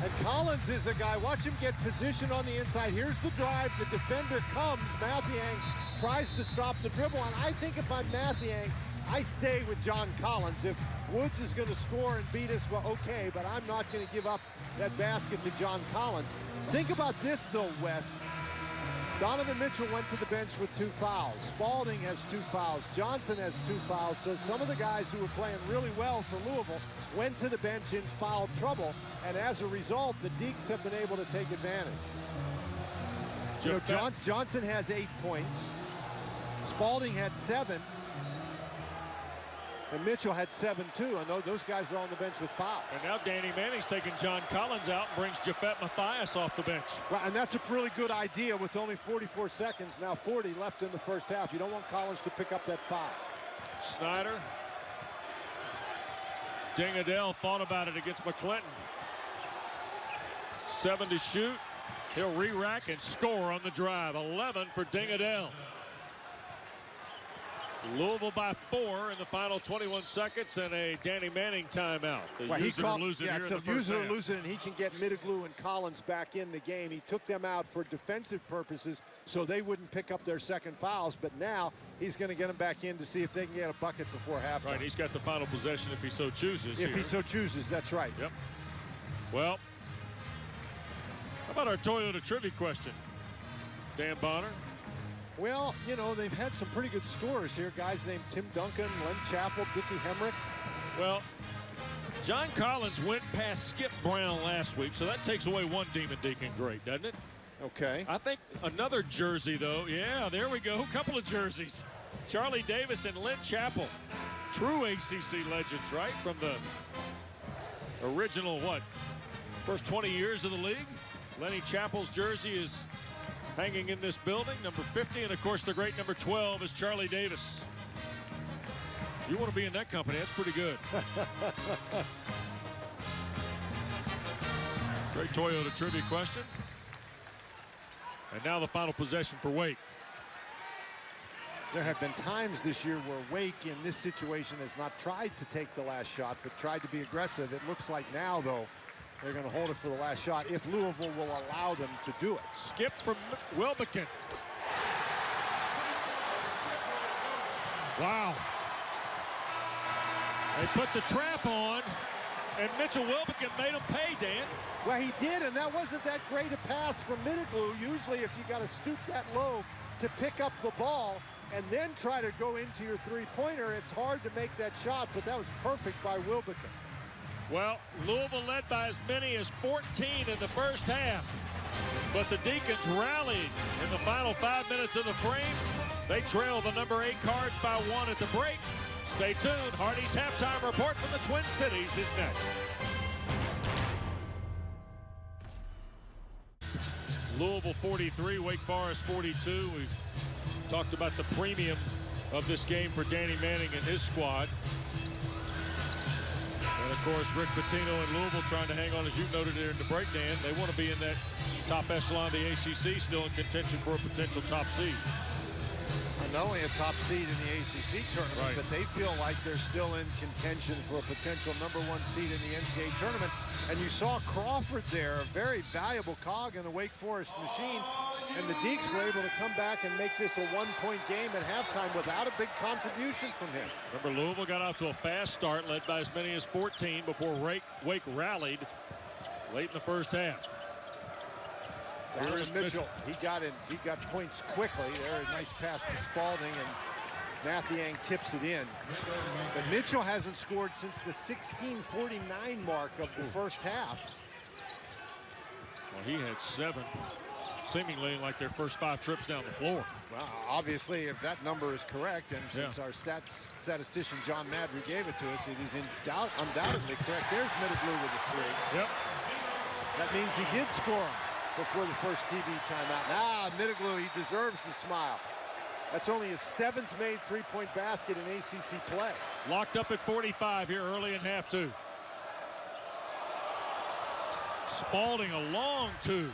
And Collins is a guy, watch him get positioned on the inside. Here's the drive, the defender comes, Mathiang tries to stop the dribble, and I think if I'm Mathiang, I stay with John Collins. If Woods is going to score and beat us, well, okay, but I'm not going to give up that basket to John Collins. Think about this, though, Wes. Donovan Mitchell went to the bench with 2 fouls. Spalding has 2 fouls. Johnson has 2 fouls. So some of the guys who were playing really well for Louisville went to the bench in foul trouble. And as a result, the Deeks have been able to take advantage. You know, Johnson has 8 points. Spalding had 7. And Mitchell had 7 too. I know those guys are on the bench with fouls. And now Danny Manning's taking John Collins out and brings Jafet Mathias off the bench. Well, and that's a really good idea with only 44 seconds, now 40 left in the first half. You don't want Collins to pick up that foul. Snyder. Dingadell thought about it against McClinton. 7 to shoot. He'll re-rack and score on the drive. 11 for Dingadell. Louisville by 4 in the final 21 seconds and a Danny Manning timeout. Use it or lose it here in the first half. Use it or lose it, and he can get Middleglu and Collins back in the game. He took them out for defensive purposes so they wouldn't pick up their second fouls, but now he's going to get them back in to see if they can get a bucket before halftime. Right, he's got the final possession if he so chooses. If he so chooses, that's right. Yep. Well, how about our Toyota trivia question? Dan Bonner. Well, you know, they've had some pretty good scorers here. Guys named Tim Duncan, Len Chappell, Dickie Hemrick. Well, John Collins went past Skip Brown last week, so that takes away one Demon Deacon great, doesn't it? Okay. I think another jersey, though. Yeah, there we go. A couple of jerseys. Charlie Davis and Len Chappell. True ACC legends, right? From the original, what, first 20 years of the league? Lenny Chappell's jersey is hanging in this building, number 50, and of course the great number 12 is Charlie Davis. You want to be in that company, that's pretty good. Great Toyota trivia question. And now the final possession for Wake. There have been times this year where Wake in this situation has not tried to take the last shot, but tried to be aggressive. It looks like now, though, they're going to hold it for the last shot if Louisville will allow them to do it. Skip from Wilbekin. Wow. They put the trap on, and Mitchell Wilbekin made him pay, Dan. Well, he did, and that wasn't that great a pass from Middleglu. Usually if you got to stoop that low to pick up the ball and then try to go into your three-pointer, it's hard to make that shot, but that was perfect by Wilbekin. Well, Louisville led by as many as 14 in the first half. But the Deacons rallied in the final 5 minutes of the frame. They trail the number 8 Cards by 1 at the break. Stay tuned. Hardy's halftime report from the Twin Cities is next. Louisville 43, Wake Forest 42. We've talked about the premium of this game for Danny Manning and his squad. And, of course, Rick Pitino and Louisville trying to hang on, as you noted there in the break, Dan. They want to be in that top echelon of the ACC, still in contention for a potential top seed. Not only a top seed in the ACC tournament, Right. but they feel like they're still in contention for a potential #1 seed in the NCAA tournament. And you saw Crawford there, a very valuable cog in the Wake Forest machine. And the Deacs were able to come back and make this a one-point game at halftime without a big contribution from him. Remember, Louisville got off to a fast start, led by as many as 14 before Wake rallied late in the first half. Here is Mitchell. He got points quickly. There, a nice pass to Spalding, and Mathiang tips it in. But Mitchell hasn't scored since the 16:49 mark of the first half. Well, he had 7, seemingly like their first 5 trips down the floor. Well, obviously, if that number is correct, and since our statistician John Madry gave it to us, it is undoubtedly correct. There's Middleblue with a 3. Yep. That means he did score before the first TV timeout. Now, Middleblue, he deserves to smile. That's only his 7th made three-point basket in ACC play. Locked up at 45 here early in half 2. Spalding a long 2.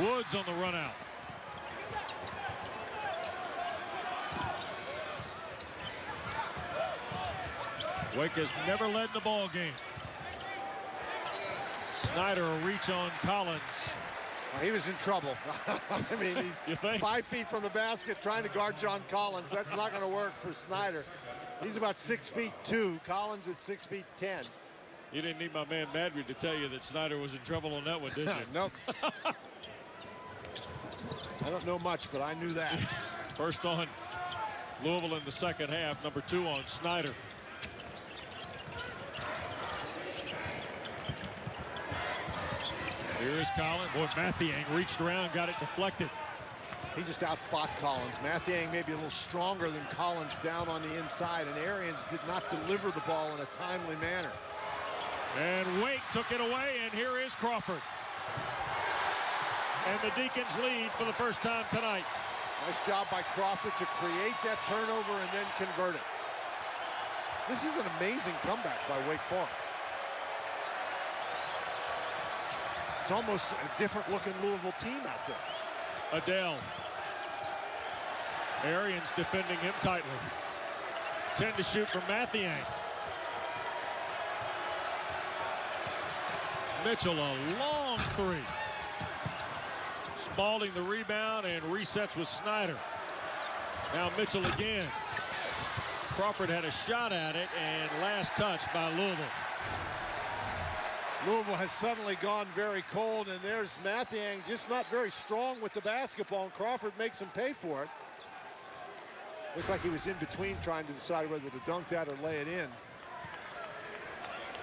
Woods on the run out. Wake has never led the ball game. Snyder a reach on Collins. Well, he was in trouble. I mean, he's 5 feet from the basket trying to guard John Collins. That's not going to work for Snyder. He's about 6'2". Collins at 6'10". You didn't need my man Madry to tell you that Snyder was in trouble on that one, did you? Nope. I don't know much, but I knew that. First on Louisville in the second half. Number 2 on Snyder. Here is Collins. Boy, Mathiang reached around, got it deflected. He just outfought Collins. Mathiang maybe a little stronger than Collins down on the inside, and Arians did not deliver the ball in a timely manner. And Wake took it away, and here is Crawford. And the Deacons lead for the first time tonight. Nice job by Crawford to create that turnover and then convert it. This is an amazing comeback by Wake Forest. It's almost a different looking Louisville team out there. Adele. Arians defending him tightly. 10 to shoot for Mathiang. Mitchell a long 3. Spalding the rebound and resets with Snyder. Now Mitchell again. Crawford had a shot at it, and last touch by Louisville. Louisville has suddenly gone very cold, and there's Mathiang just not very strong with the basketball, and Crawford makes him pay for it. Looked like he was in between trying to decide whether to dunk that or lay it in.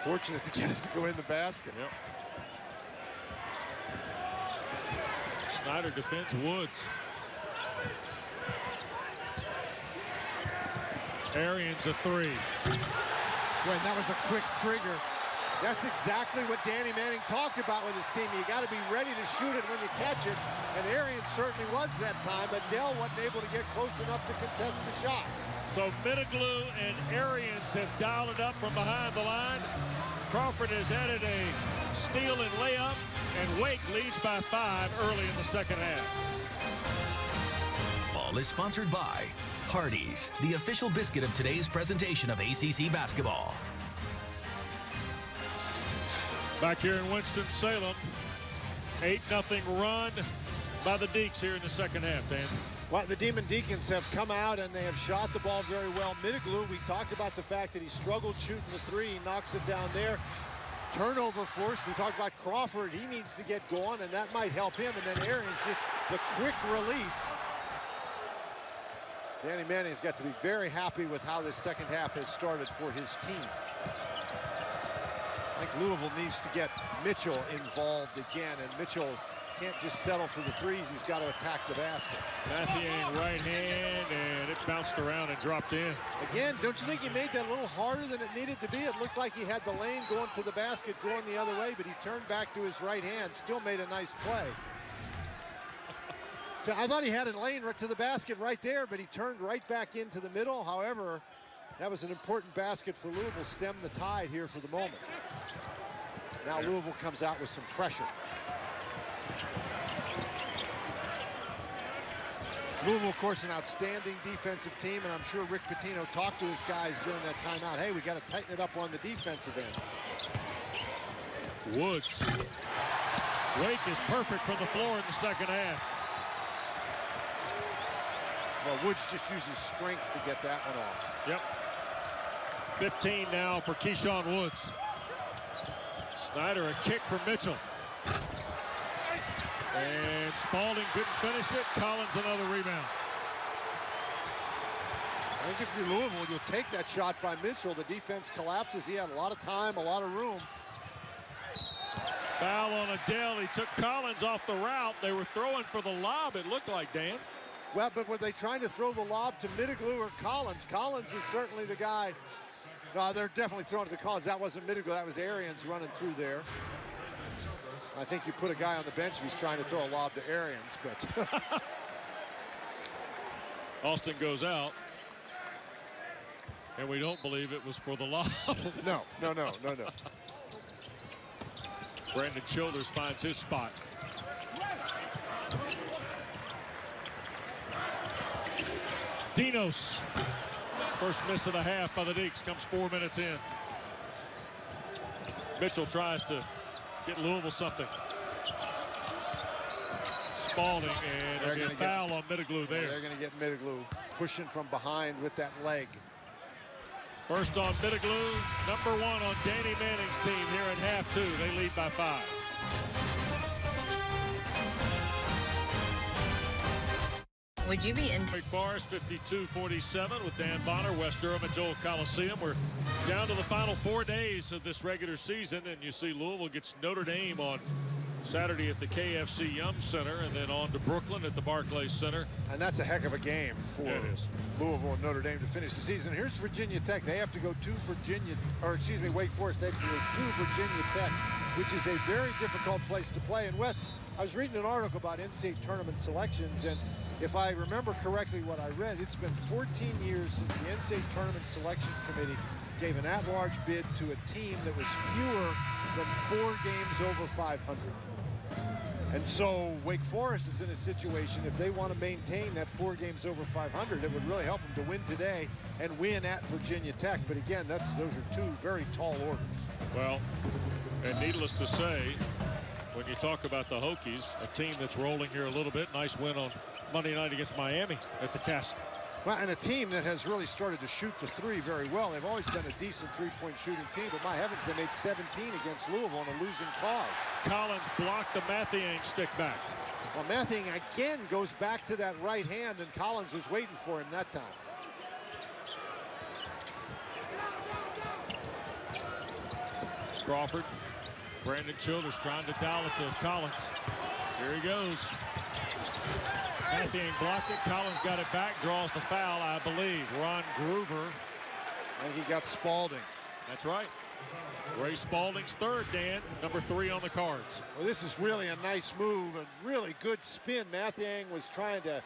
Fortunate to get it to go in the basket. Yep. Snyder defends Woods. Arians a 3. Boy, that was a quick trigger. That's exactly what Danny Manning talked about with his team. You got to be ready to shoot it when you catch it. And Arians certainly was that time, but Dell wasn't able to get close enough to contest the shot. So Middleblue and Arians have dialed it up from behind the line. Crawford has added a steal and layup, and Wake leads by 5 early in the second half. Ball is sponsored by Hardee's, the official biscuit of today's presentation of ACC basketball. Back here in Winston-Salem, 8-0 run by the Deacs here in the second half, Dan. Well, the Demon Deacons have come out and they have shot the ball very well. Middleblue, we talked about the fact that he struggled shooting the 3. He knocks it down there. Turnover force. We talked about Crawford. He needs to get going, and that might help him. And then Arians, just the quick release. Danny Manning's got to be very happy with how this second half has started for his team. I think Louisville needs to get Mitchell involved again, and Mitchell can't just settle for the 3s. He's got to attack the basket. Mathiang right hand, and it bounced around and dropped in. Again, don't you think he made that a little harder than it needed to be? It looked like he had the lane going to the basket, going the other way, but he turned back to his right hand, still made a nice play. So I thought he had a lane right to the basket right there, but he turned right back into the middle. However, that was an important basket for Louisville, stem the tide here for the moment. Now Louisville comes out with some pressure. Louisville, of course, an outstanding defensive team, and I'm sure Rick Pitino talked to his guys during that timeout. Hey, we got to tighten it up on the defensive end. Woods. Wake is perfect from the floor in the second half. Well, Woods just uses strength to get that one off. Yep. 15 now for Keyshawn Woods. Snyder, a kick for Mitchell. And Spalding couldn't finish it. Collins another rebound. I think if you're Louisville, you'll take that shot by Mitchell. The defense collapses. He had a lot of time, a lot of room. Foul on Adele. He took Collins off the route. They were throwing for the lob, it looked like, Dan. Well, but were they trying to throw the lob to Mitiglu or Collins? Collins is certainly the guy. No, they're definitely throwing it to Collins. That wasn't Mitiglu. That was Arians running through there. I think you put a guy on the bench if he's trying to throw a lob to Arians, but Austin goes out, and we don't believe it was for the lob. No. Brandon Childers finds his spot. Dinos. First miss of the half by the Deacs comes 4 minutes in. Mitchell tries to get Louisville something. Spalding, and there'll be a foul on Mitiglu there. They're going to get Mitiglu pushing from behind with that leg. First on Mitiglu, number 1 on Danny Manning's team here at half 2. They lead by 5. Would you be into Wake Forest 52-47 with Dan Bonner, West Durham at Joel Coliseum. We're down to the final 4 days of this regular season, and you see Louisville gets Notre Dame on Saturday at the KFC Yum Center, and then on to Brooklyn at the Barclays Center. And that's a heck of a game for Yeah, it is. Louisville and Notre Dame to finish the season. Here's Virginia Tech. They have to go to Wake Forest. They have to go to Virginia Tech, which is a very difficult place to play. And Wes, I was reading an article about NCAA tournament selections, and if I remember correctly what I read, it's been 14 years since the NCAA tournament selection committee gave an at-large bid to a team that was fewer than 4 games over 500. And so Wake Forest is in a situation, if they want to maintain that 4 games over 500, it would really help them to win today and win at Virginia Tech. But again, those are 2 very tall orders. Well, and needless to say, when you talk about the Hokies, a team that's rolling here a little bit, nice win on Monday night against Miami at the Castle. Well, and a team that has really started to shoot the 3 very well. They've always been a decent 3-point shooting team, but my heavens, they made 17 against Louisville on a losing cause. Collins blocked the Mathiang stick back. Well, Mathiang again goes back to that right hand, and Collins was waiting for him that time. Crawford, Brandon Childers trying to dial it to Collins. Here he goes. Mathiang blocked it. Collins got it back, draws the foul, I believe. Ron Groover. I think he got Spalding. That's right. Ray Spalding's third, Dan. Number 3 on the cards. Well, this is really a nice move, a really good spin. Mathiang was trying to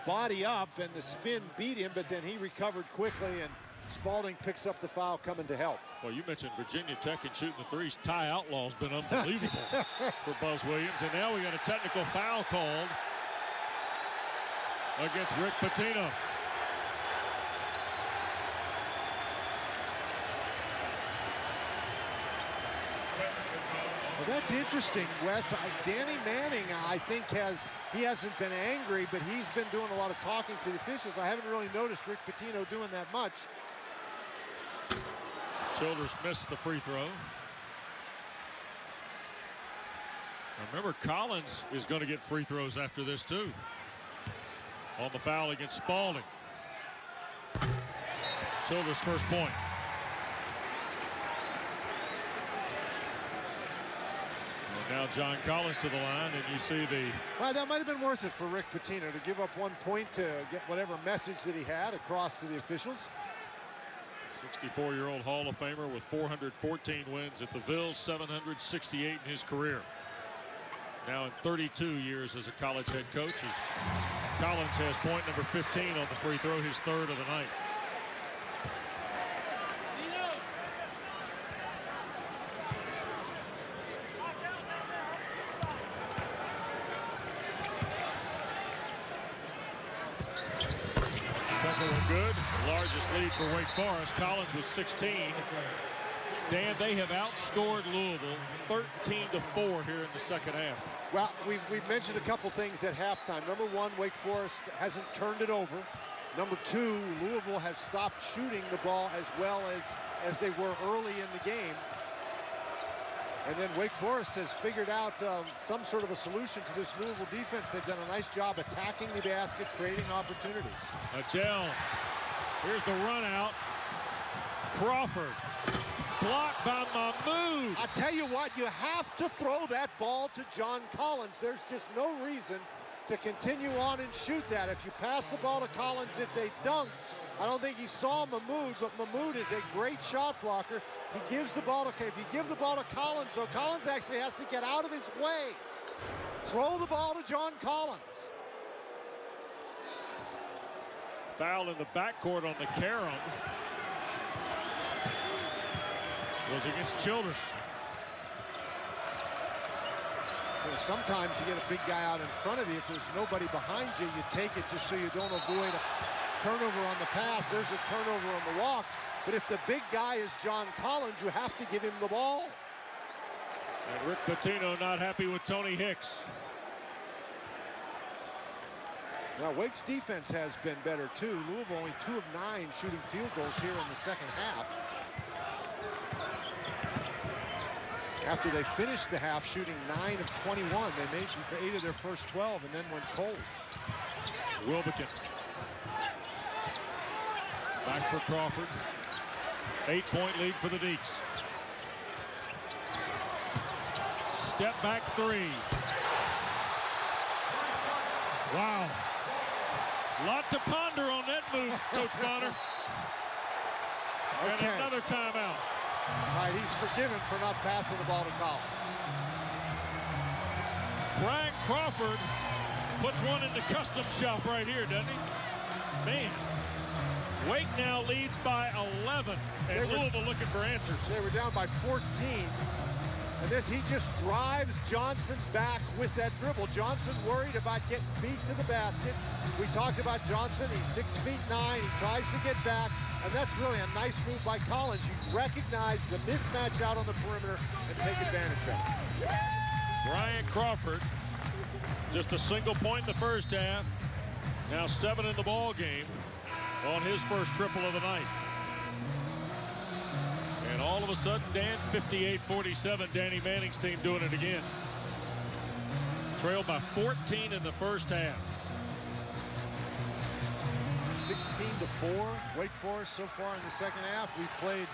body up, and the spin beat him, but then he recovered quickly, and Spalding picks up the foul coming to help. Well, you mentioned Virginia Tech and shooting the threes. Ty Outlaw's been unbelievable for Buzz Williams, and now we got a technical foul called against Rick Pitino. Well, that's interesting, Wes. Danny Manning, I think, hasn't been angry, but he's been doing a lot of talking to the officials. I haven't really noticed Rick Pitino doing that much. Childers missed the free throw. Remember, Collins is going to get free throws after this, too. On the foul against Spalding. Childers' first point. And now John Collins to the line, and you see the... Well, that might have been worth it for Rick Pitino to give up 1 point to get whatever message that he had across to the officials. 64-year-old Hall of Famer with 414 wins at the Vills, 768 in his career. Now in 32 years as a college head coach, as Collins has point number 15 on the free throw, his 3rd of the night. good. Largest lead for Wake Forest. Collins was 16. Dan, they have outscored Louisville 13-4 here in the second half. Well, we've mentioned a couple things at halftime. Number one, Wake Forest hasn't turned it over. Number two, Louisville has stopped shooting the ball as well as they were early in the game. And then Wake Forest has figured out some sort of a solution to this Louisville defense. They've done a nice job attacking the basket, creating opportunities. Adele, here's the run out. Crawford, blocked by Mahmoud. I tell you what, you have to throw that ball to John Collins. There's just no reason to continue on and shoot that. If you pass the ball to Collins, it's a dunk. I don't think he saw Mahmoud, but Mahmoud is a great shot blocker. He gives the ball to, if you give the ball to Collins, though, Collins actually has to get out of his way. Throw the ball to John Collins. Foul in the backcourt on the carom was against Childress. Sometimes you get a big guy out in front of you. If there's nobody behind you, you take it just so you don't avoid a turnover on the pass. There's a turnover on the walk. But if the big guy is John Collins, you have to give him the ball. And Rick Pitino not happy with Tony Hicks. Now, Wake's defense has been better, too. Louisville only 2 of 9 shooting field goals here in the second half. After they finished the half shooting 9 of 21, they made 8 of their first 12 and then went cold. Wilbekin. Back for Crawford. 8-point lead for the Deeks. Step back three. Wow. Lot to ponder on that move, Coach Bonner. Okay. And another timeout. All right, he's forgiven for not passing the ball to Collins. Brian Crawford puts one in the custom shop right here, doesn't he? Man. Wake now leads by 11, and Louisville looking for answers. They were down by 14, and he just drives Johnson back with that dribble. Johnson worried about getting beat to the basket. We talked about Johnson. He's 6'9". He tries to get back, and that's really a nice move by Collins. You recognize the mismatch out on the perimeter and take advantage of it. Brian Crawford, just a single point in the first half. Now 7 in the ball game on his first triple of the night. And all of a sudden, Dan, 58-47, Danny Manning's team doing it again. Trailed by 14 in the first half. 16-4, Wake Forest so far in the second half. We've played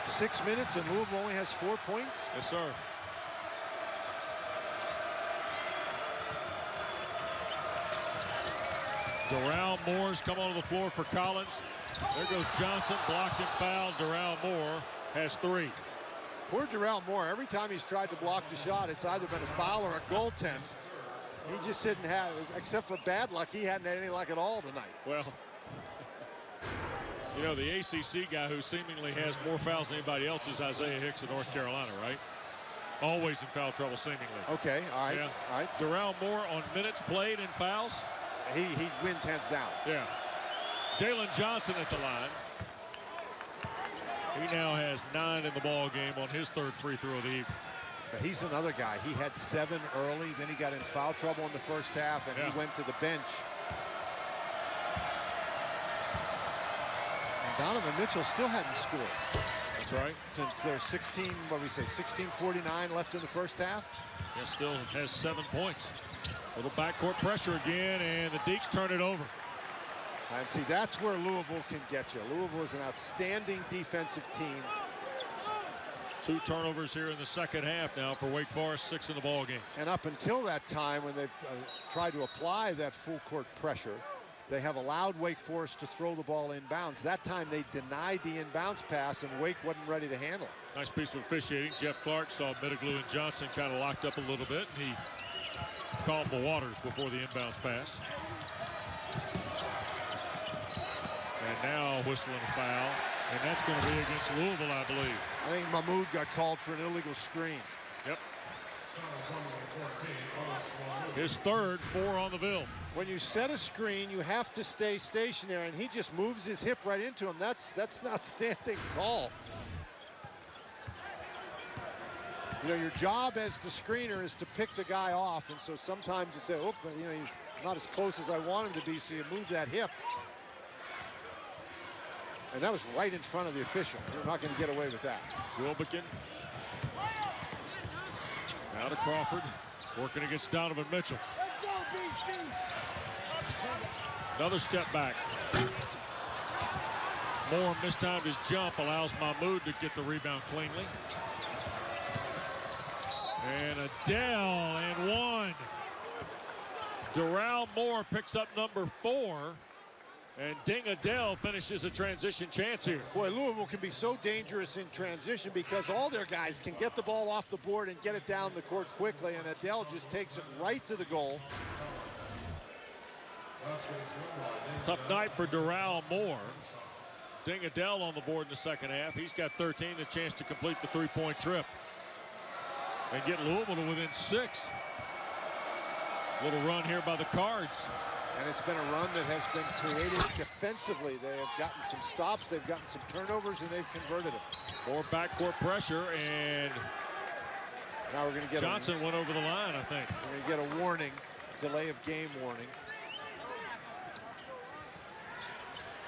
6 minutes, and Louisville only has 4 points. Yes, sir. Doral Moore's come onto the floor for Collins. There goes Johnson, blocked and fouled. Doral Moore has 3. Poor Doral Moore, every time he's tried to block the shot, it's either been a foul or a goaltend. He just didn't have, except for bad luck, he hadn't had any luck at all tonight. Well, you know, the ACC guy who seemingly has more fouls than anybody else is Isaiah Hicks of North Carolina, right? Always in foul trouble, seemingly. Okay, all right. Yeah. All right. Doral Moore on minutes played and fouls. He wins hands down. Yeah. Jalen Johnson at the line. He now has 9 in the ball game on his 3rd free throw of the evening. But he's another guy. He had 7 early, then he got in foul trouble in the first half, and he went to the bench. And Donovan Mitchell still hadn't scored. That's right. Since there's 16:49 left in the first half. Yeah, still has 7 points. Little backcourt pressure again, and the Deeks turn it over. And see, that's where Louisville can get you. Louisville is an outstanding defensive team. 2 turnovers here in the second half now for Wake Forest, 6 in the ball game. And up until that time, when they tried to apply that full court pressure, they have allowed Wake Forest to throw the ball inbounds. That time they denied the inbounds pass, and Wake wasn't ready to handle it. Nice piece of officiating. Jeff Clark saw Middleglue and Johnson kind of locked up a little bit, and he calmed the waters before the inbounds pass. And now whistling a foul, and that's going to be against Louisville, I believe. I think Mahmoud got called for an illegal screen. Yep. His third, 4 on the Ville. When you set a screen, you have to stay stationary, and he just moves his hip right into him. That's an outstanding call. You know, your job as the screener is to pick the guy off, and so sometimes you say, oh, you know, he's not as close as I want him to be, so you move that hip. And that was right in front of the official. You're not going to get away with that. Wilbekin. Now to Crawford. Working against Donovan Mitchell. Another step back. Moore mistimed his jump, allows Mahmoud to get the rebound cleanly. And Adele and one. Doral Moore picks up number 4. And Ding Adele finishes a transition chance here. Boy, Louisville can be so dangerous in transition because all their guys can get the ball off the board and get it down the court quickly, and Adele just takes it right to the goal. Tough night for Doral Moore. Ding Adele on the board in the second half. He's got 13, a chance to complete the three-point trip and get Louisville to within 6. Little run here by the Cards. And it's been a run that has been created defensively. They have gotten some stops, they've gotten some turnovers, and they've converted it. More backcourt pressure, and now we're going to get Johnson went over the line, I think. We're going to get a warning, delay of game warning.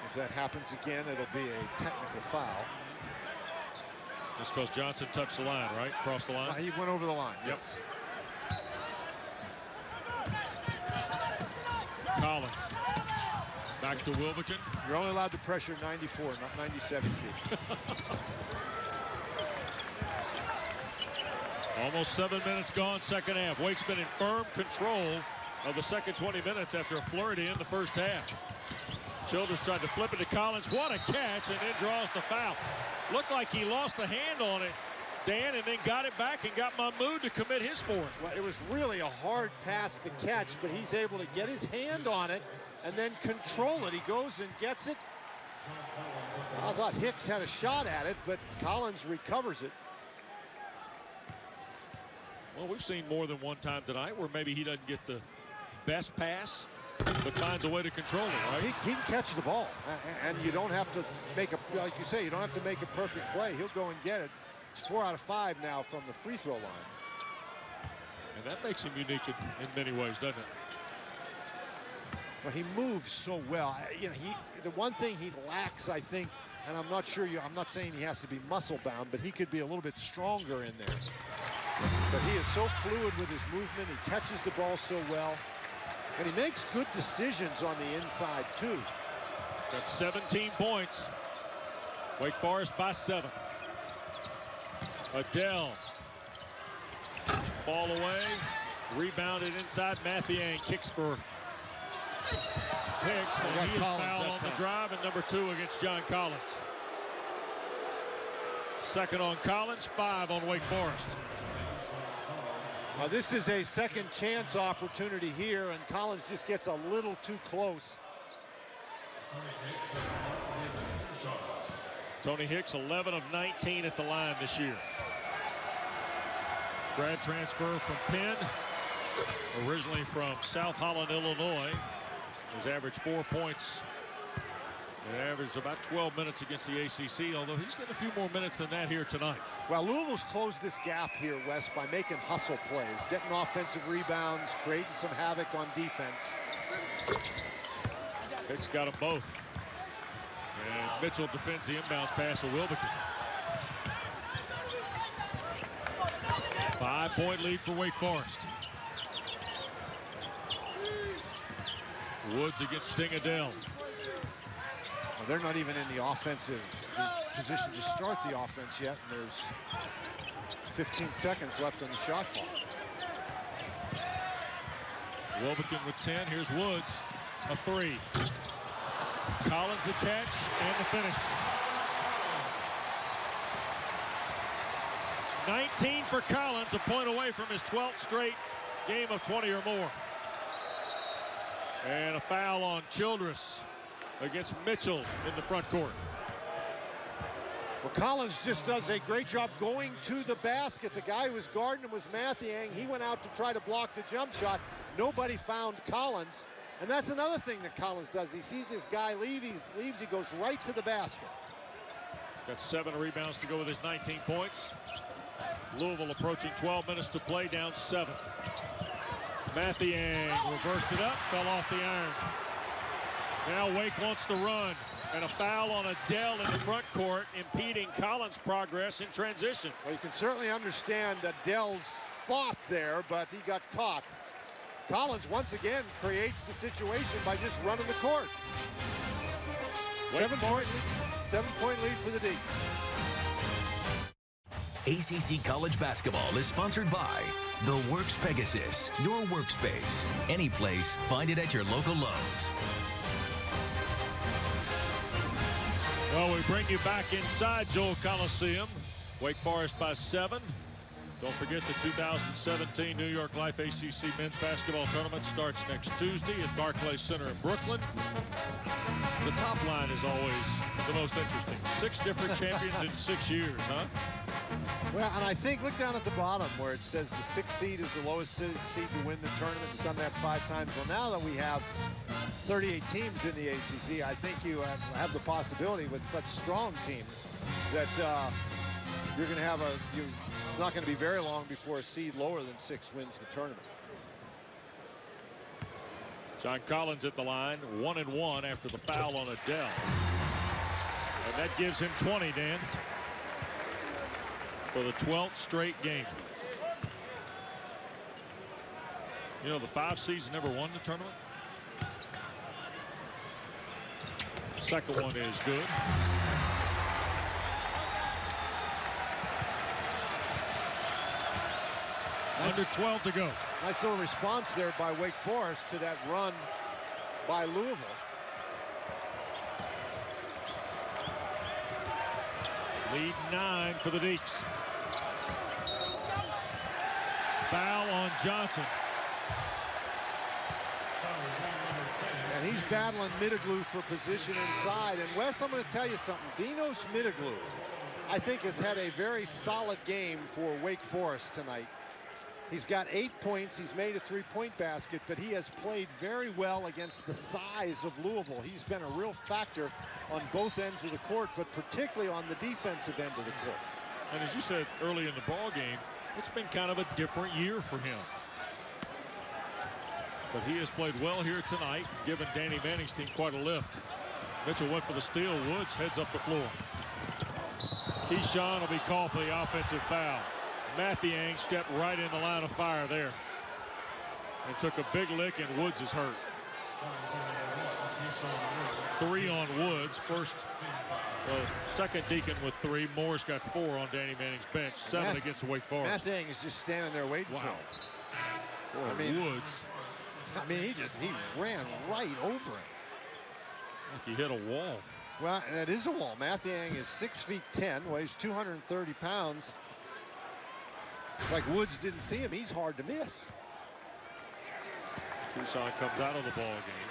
If that happens again, it'll be a technical foul. That's because Johnson touched the line, right? Crossed the line? He went over the line. Yep. Yes. Collins. Back to Wilbekin. You're only allowed to pressure 94, not 97 feet. Almost 7 minutes gone, second half. Wake's been in firm control of the second 20 minutes after a flurry to end the first half. Childers tried to flip it to Collins. What a catch, and then draws the foul. Looked like he lost the hand on it, Dan, and then got it back and got Mahmoud to commit his 4th. Well, it was really a hard pass to catch, but he's able to get his hand on it and then control it. He goes and gets it. I thought Hicks had a shot at it, but Collins recovers it. Well, we've seen more than one time tonight where maybe he doesn't get the best pass, but finds a way to control it, right? He can catch the ball, and you don't have to make a, like you say, you don't have to make a perfect play. He'll go and get it. It's 4 out of 5 now from the free throw line. And that makes him unique in many ways, doesn't it? Well, he moves so well. You know, the one thing he lacks, I think, and I'm not sure I'm not saying he has to be muscle bound, but he could be a little bit stronger in there. But he is so fluid with his movement. He catches the ball so well. And he makes good decisions on the inside, too. Got 17 points. Wake Forest by 7. Adele. Fall away. Rebounded inside. Mathiang kicks for Hicks. And he is fouled on the drive, and number 2 against John Collins. Second on Collins, 5 on Wake Forest. This is a second chance opportunity here, and Collins just gets a little too close. Tony Hicks, 11 of 19 at the line this year. Grad transfer from Penn, originally from South Holland, Illinois. He's averaged 4 points. He averaged about 12 minutes against the ACC, although he's getting a few more minutes than that here tonight. Well, Louisville's closed this gap here, Wes, by making hustle plays, getting offensive rebounds, creating some havoc on defense. Hicks got them both. And Mitchell defends the inbounds pass of Wilbekin. 5-point lead for Wake Forest. Woods against Ding Adele. Well, they're not even in the offensive position to start the offense yet, and there's 15 seconds left on the shot clock. Wilbekin with 10. Here's Woods. A 3. Collins the catch and the finish. 19 for Collins, a point away from his 12th straight game of 20 or more. And a foul on Childress against Mitchell in the front court. Well, Collins just does a great job going to the basket. The guy who was guarding him was Mathiang. He went out to try to block the jump shot. Nobody found Collins. And that's another thing that Collins does. He sees this guy leave, he goes right to the basket. Got 7 rebounds to go with his 19 points. Louisville approaching 12 minutes to play, down 7. Mathiang reversed it up, fell off the iron. Now Wake wants to run, and a foul on Adele in the front court, impeding Collins' progress in transition. Well, you can certainly understand Adele's thought there, but he got caught. Collins once again creates the situation by just running the court. 7-point lead for the D. ACC College Basketball is sponsored by The Works Pegasus, your workspace. Any place, find it at your local Lowe's. Well, we bring you back inside Joel Coliseum. Wake Forest by 7. Don't forget the 2017 New York Life ACC Men's Basketball Tournament starts next Tuesday at Barclays Center in Brooklyn. The top line is always the most interesting. 6 different champions in 6 years, huh? Well, and I think, look down at the bottom where it says the 6th seed is the lowest seed to win the tournament. It's done that 5 times. Well, now that we have 38 teams in the ACC, I think you have the possibility with such strong teams that you're going to have it's not going to be very long before a seed lower than 6 wins the tournament. John Collins at the line, 1-1 after the foul on Adele. And that gives him 20, Dan, for the 12th straight game. You know, the 5 seeds never won the tournament. Second one is good. Under 12 to go. Nice little response there by Wake Forest to that run by Louisville. Lead 9 for the Deeks. Foul on Johnson. And he's battling Middleglue for position inside. And Wes, I'm going to tell you something. Dinos Middleglue, I think, has had a very solid game for Wake Forest tonight. He's got 8 points. He's made a 3-point basket, but he has played very well against the size of Louisville. He's been a real factor on both ends of the court, but particularly on the defensive end of the court. And as you said early in the ball game, it's been kind of a different year for him. But he has played well here tonight, giving Danny Manning's team quite a lift. Mitchell went for the steal. Woods heads up the floor. Keyshawn will be called for the offensive foul. Mathiang stepped right in the line of fire there and took a big lick, and Woods is hurt. 3 on Woods. Second Deacon with 3. Moore's got 4 on Danny Manning's bench. 7 against Wake Forest. Mathiang is just standing there waiting for him. Boy, Woods. I mean, he ran right over him. Like he hit a wall. Well, and it is a wall. Mathiang is 6'10", weighs 230 pounds. It's like Woods didn't see him. He's hard to miss. Tucson comes out of the ball game.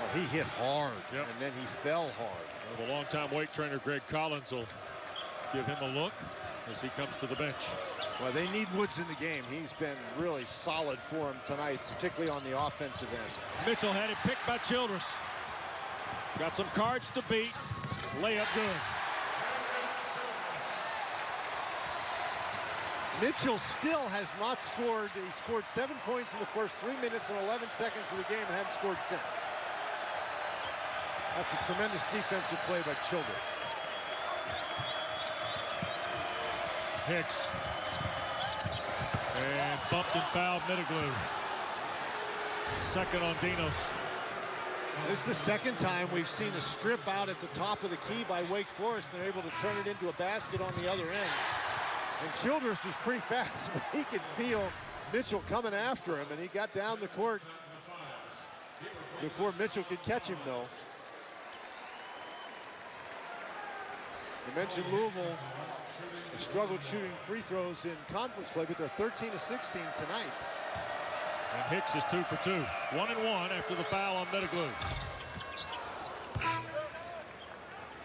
Oh, he hit hard, and then he fell hard. Well, the longtime Wake trainer Greg Collins will give him a look as he comes to the bench. Well, they need Woods in the game. He's been really solid for him tonight, particularly on the offensive end. Mitchell had it picked by Childress. Got some cards to beat. Layup good. Mitchell still has not scored. He scored 7 points in the first 3 minutes and 11 seconds of the game and hasn't scored since. That's a tremendous defensive play by Childress. Hicks. And bumped and fouled Middleglue. Second on Dinos. This is the second time we've seen a strip out at the top of the key by Wake Forest. They're able to turn it into a basket on the other end. And Childress was pretty fast, but he could feel Mitchell coming after him, and he got down the court before Mitchell could catch him, though. You mentioned Louisville struggled shooting free throws in conference play, but they're 13 of 16 tonight. And Hicks is 2 for 2. 1-1 after the foul on Middleglue.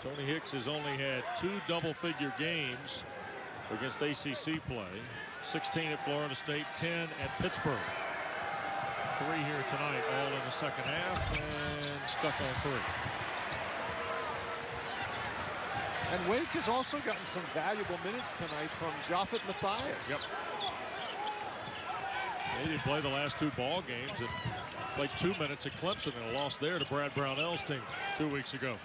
Tony Hicks has only had 2 double-figure games against ACC play. 16 at Florida State, 10 at Pittsburgh. 3 here tonight, all in the second half, and stuck on 3. And Wake has also gotten some valuable minutes tonight from Japhet Matthias. Yep. They didn't play the last 2 ball games and played 2 minutes at Clemson and a loss there to Brad Brownell's team 2 weeks ago.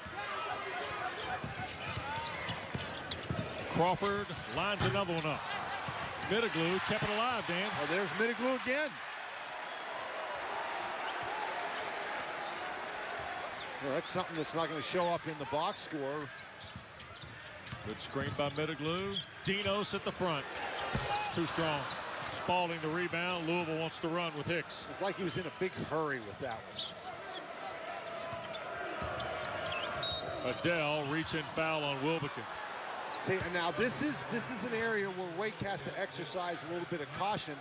Crawford lines another one up. Middleglue kept it alive, Dan. Oh, there's Middleglue again. Well, that's something that's not going to show up in the box score. Good screen by Middleglue. Dinos at the front. Too strong. Spalding the rebound. Louisville wants to run with Hicks. It's like he was in a big hurry with that one. Adele reaching foul on Wilbekin. See, and now this is an area where Wake has to exercise a little bit of caution.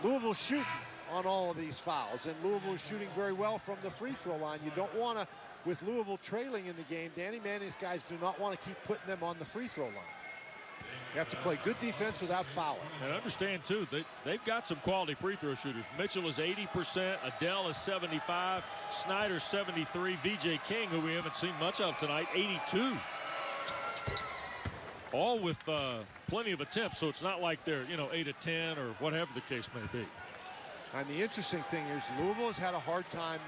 Louisville's shooting on all of these fouls, and Louisville is shooting very well from the free throw line. You don't want to, with Louisville trailing in the game, Danny Manning's guys do not want to keep putting them on the free throw line. You have to play good defense without fouling. And understand, too, they've got some quality free throw shooters. Mitchell is 80%, Adele is 75, Snyder 73, VJ King, who we haven't seen much of tonight, 82. All with plenty of attempts, so it's not like they're, 8 of 10 or whatever the case may be. And the interesting thing is Louisville has had a hard time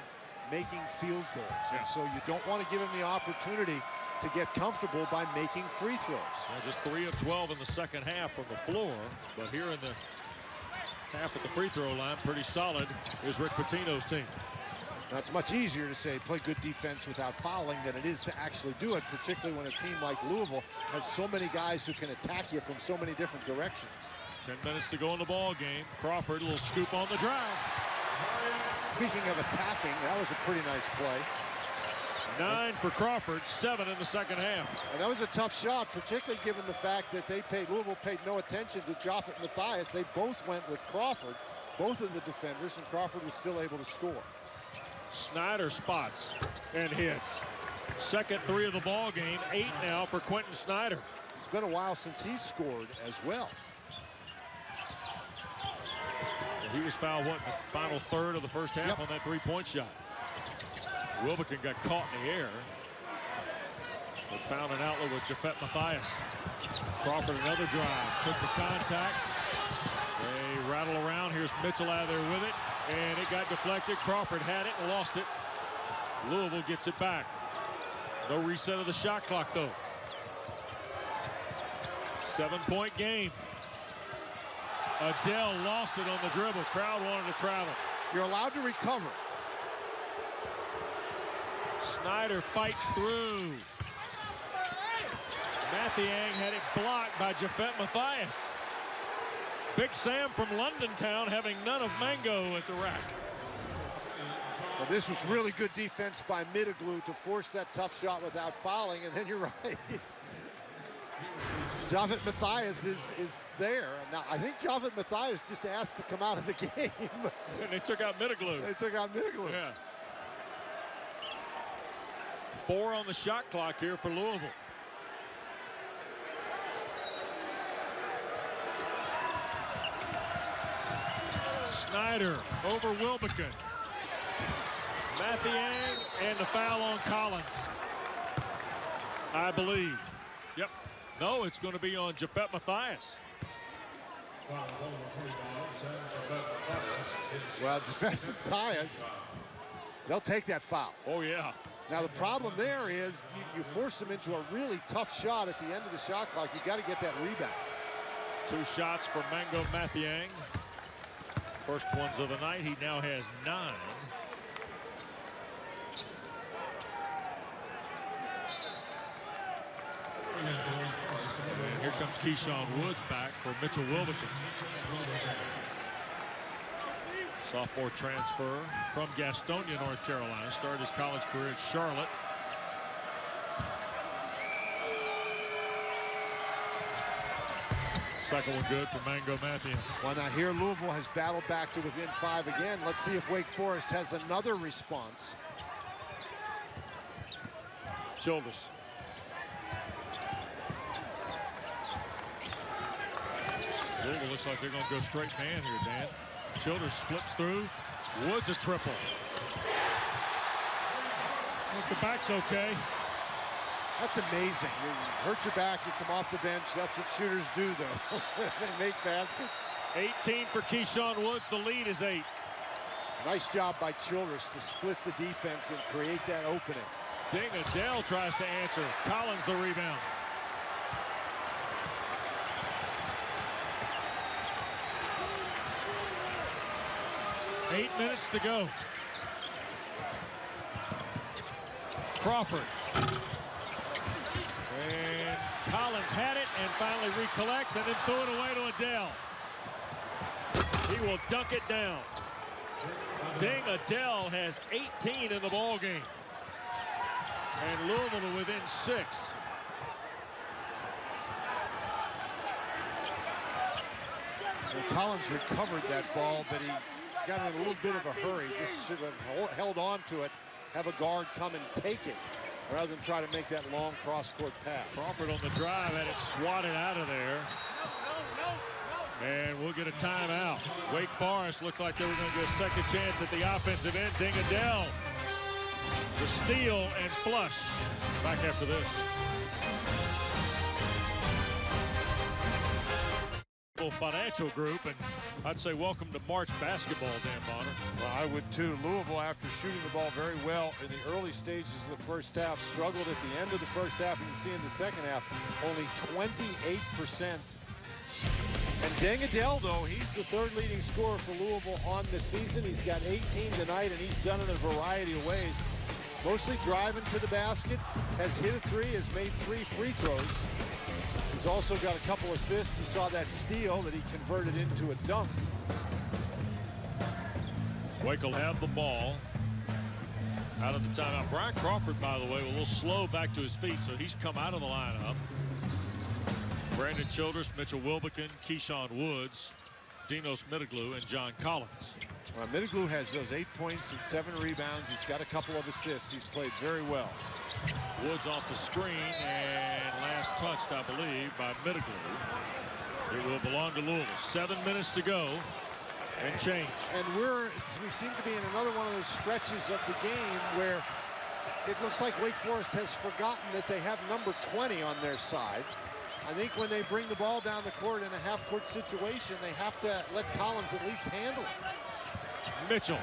making field goals. Yeah. And so you don't want to give them the opportunity to get comfortable by making free throws. Well, just 3 of 12 in the second half from the floor, but here in the half at the free throw line, pretty solid is Rick Pitino's team. Now, it's much easier to say play good defense without fouling than it is to actually do it, particularly when a team like Louisville has so many guys who can attack you from so many different directions. 10 minutes to go in the ball game. Crawford, a little scoop on the drive. Speaking of attacking, that was a pretty nice play. 9 for Crawford, 7 in the second half. And that was a tough shot, particularly given the fact that Louisville paid no attention to Japhet Matthias. They both went with Crawford, both of the defenders, and Crawford was still able to score. Snyder spots and hits. Second 3 of the ball game, 8 now for Quentin Snyder. It's been a while since he's scored as well. He was fouled, what, in the final third of the first half on that 3-point shot. Wilbekin got caught in the air, but found an outlet with Japhet Matthias. Crawford, another drive, took the contact. They rattle around. Here's Mitchell out of there with it, and it got deflected. Crawford had it and lost it. Louisville gets it back. No reset of the shot clock, though. 7-point game. Adele lost it on the dribble. Crowd wanted to travel. You're allowed to recover. Snyder fights through. Mathiang had it blocked by Japhet Matthias. Big Sam from London Town having none of Mango at the rack. Well, this was really good defense by Middleglue to force that tough shot without fouling, and then you're right. Japhet Matthias is there. Now, I think Japhet Matthias just asked to come out of the game. And they took out Middleglue. They took out Middleglue. Yeah. 4 on the shot clock here for Louisville. Snyder over Wilbekin. Mathiang and the foul on Collins, I believe. Yep. No, it's going to be on Japhet Matthias. Well, Japhet Matthias, they'll take that foul. Oh, yeah. Now, the problem there is you force them into a really tough shot at the end of the shot clock. You got to get that rebound. 2 shots for Mango Mathiang. First ones of the night. He now has 9. And here comes Keyshawn Woods back for Mitchell Wilbekin. Sophomore transfer from Gastonia, North Carolina. Started his college career at Charlotte. Second one good for Mango Mathiang. Well, now here Louisville has battled back to within 5 again. Let's see if Wake Forest has another response. Childress Louisville looks like they're going to go straight man here, Dan. Childers slips through. Woods a triple. Look, the back's okay. That's amazing. You hurt your back, you come off the bench. That's what shooters do, though. They make baskets. 18 for Keyshawn Woods. The lead is 8. Nice job by Childers to split the defense and create that opening. Ding Adele tries to answer. Collins the rebound. Eight minutes to go. Crawford. And Collins had it and finally recollects and then threw it away to Adele. He will dunk it down. Ding Adele has 18 in the ball game. And Louisville are within 6. Well, Collins recovered that ball, but he got in a little bit of a hurry. Just should have held on to it, have a guard come and take it, rather than try to make that long cross-court pass. Crawford on the drive had it swatted out of there. And we'll get a timeout. Wake Forest looked like they were going to get a second chance at the offensive end. Ding Adele, the steal and flush. Back after this. Financial Group, and I'd say welcome to March basketball, Dan Bonner. Well, I would too. Louisville, after shooting the ball very well in the early stages of the first half, struggled at the end of the first half. You can see in the second half, only 28%. And Ding Adele, though, he's the third leading scorer for Louisville on the season. He's got 18 tonight, and he's done it in a variety of ways. Mostly driving to the basket, has hit a three, has made 3 free throws. He's also got a couple assists. You saw that steal that he converted into a dunk. Wake will have the ball out of the timeout. Brian Crawford, by the way, a little slow back to his feet, so he's come out of the lineup. Brandon Childress, Mitchell Wilbekin, Keyshawn Woods, Dinos Mitiglu, and John Collins. Mitiglu has those 8 points and 7 rebounds. He's got a couple of assists. He's played very well. Woods off the screen and last touched, I believe, by Mitiglu. It will belong to Louisville. 7 minutes to go and change. And we seem to be in another one of those stretches of the game where it looks like Wake Forest has forgotten that they have number 20 on their side. I think when they bring the ball down the court in a half-court situation, they have to let Collins at least handle it. Mitchell.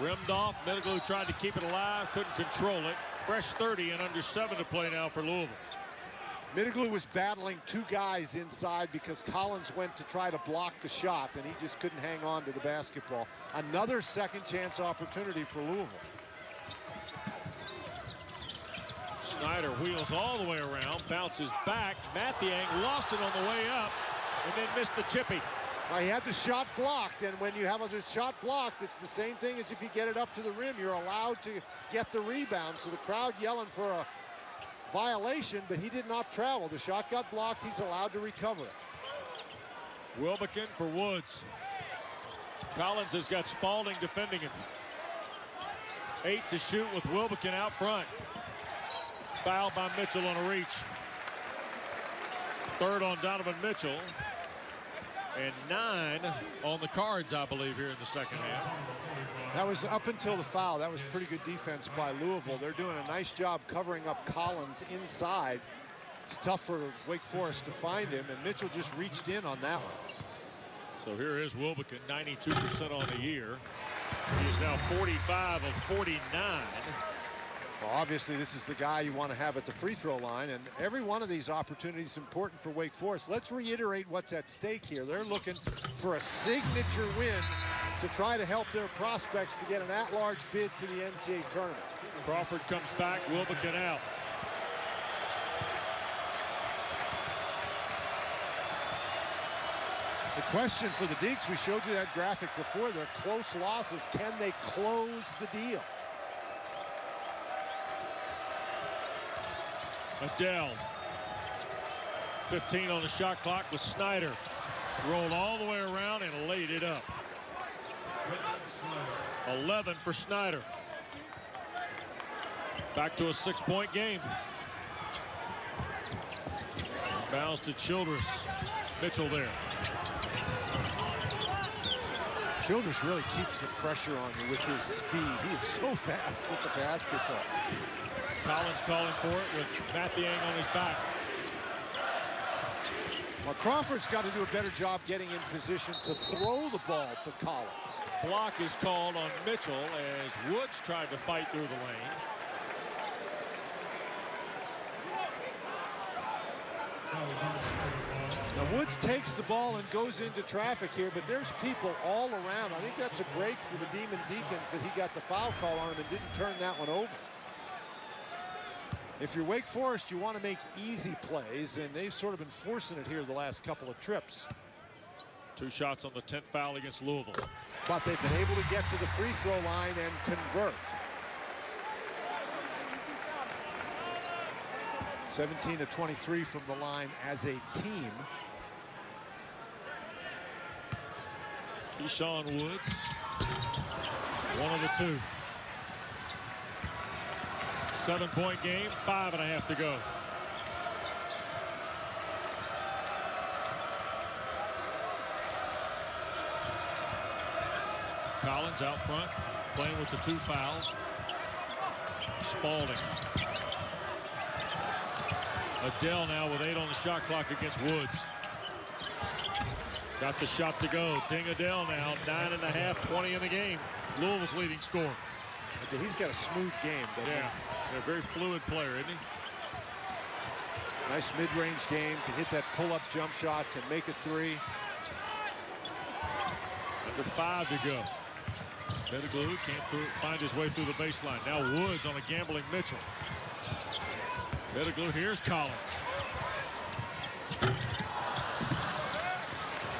Rimmed off. Mitiglu tried to keep it alive. Couldn't control it. Fresh 30 and under 7 to play now for Louisville. Mitiglu was battling 2 guys inside because Collins went to try to block the shot, and he just couldn't hang on to the basketball. Another second chance opportunity for Louisville. Snyder wheels all the way around, bounces back. Mathiang lost it on the way up and then missed the chippy. Well, he had the shot blocked, and when you have a shot blocked, it's the same thing as if you get it up to the rim. You're allowed to get the rebound. So the crowd yelling for a violation, but he did not travel. The shot got blocked. He's allowed to recover it. Wilbekin for Woods. Collins has got Spalding defending him. 8 to shoot with Wilbekin out front. Foul by Mitchell on a reach. Third on Donovan Mitchell. And 9 on the Cards, I believe, here in the second half. That was up until the foul. That was pretty good defense by Louisville. They're doing a nice job covering up Collins inside. It's tough for Wake Forest to find him, and Mitchell just reached in on that one. So here is Wilbekin, 92% on the year. He is now 45 of 49. Well, obviously, this is the guy you want to have at the free throw line, and every one of these opportunities is important for Wake Forest. Let's reiterate what's at stake here. They're looking for a signature win to try to help their prospects to get an at-large bid to the NCAA tournament. Crawford comes back, Wilbekin out. The question for the Deacs, we showed you that graphic before, their close losses, can they close the deal? Adele. 15 on the shot clock with Snyder. Rolled all the way around and laid it up. 11 for Snyder. Back to a 6-point game. Bounce to Childress. Mitchell there. Childress really keeps the pressure on you with his speed. He is so fast with the basketball. Collins calling for it with Mathiang on his back. Well, Crawford's got to do a better job getting in position to throw the ball to Collins. Block is called on Mitchell as Woods tried to fight through the lane. Now Woods takes the ball and goes into traffic here, but there's people all around. I think that's a break for the Demon Deacons that he got the foul call on him and didn't turn that one over. If you're Wake Forest, you want to make easy plays, and they've sort of been forcing it here the last couple of trips. 2 shots on the 10th foul against Louisville. But they've been able to get to the free throw line and convert. 17 to 23 from the line as a team. Keyshawn Woods, one of the 2. 7-point game, 5.5 to go. Collins out front, playing with the 2 fouls. Spalding. Adele now with 8 on the shot clock against Woods. Got the shot to go. Ding Adele now, 9.5, 20 in the game. Louisville's leading scorer. He's got a smooth game. Yeah, a very fluid player, isn't he? Nice mid-range game, can hit that pull-up jump shot, can make a 3. Under 5 to go. Pettigrew can't find his way through the baseline. Now Woods on a gambling Mitchell. Pettigrew, here's Collins.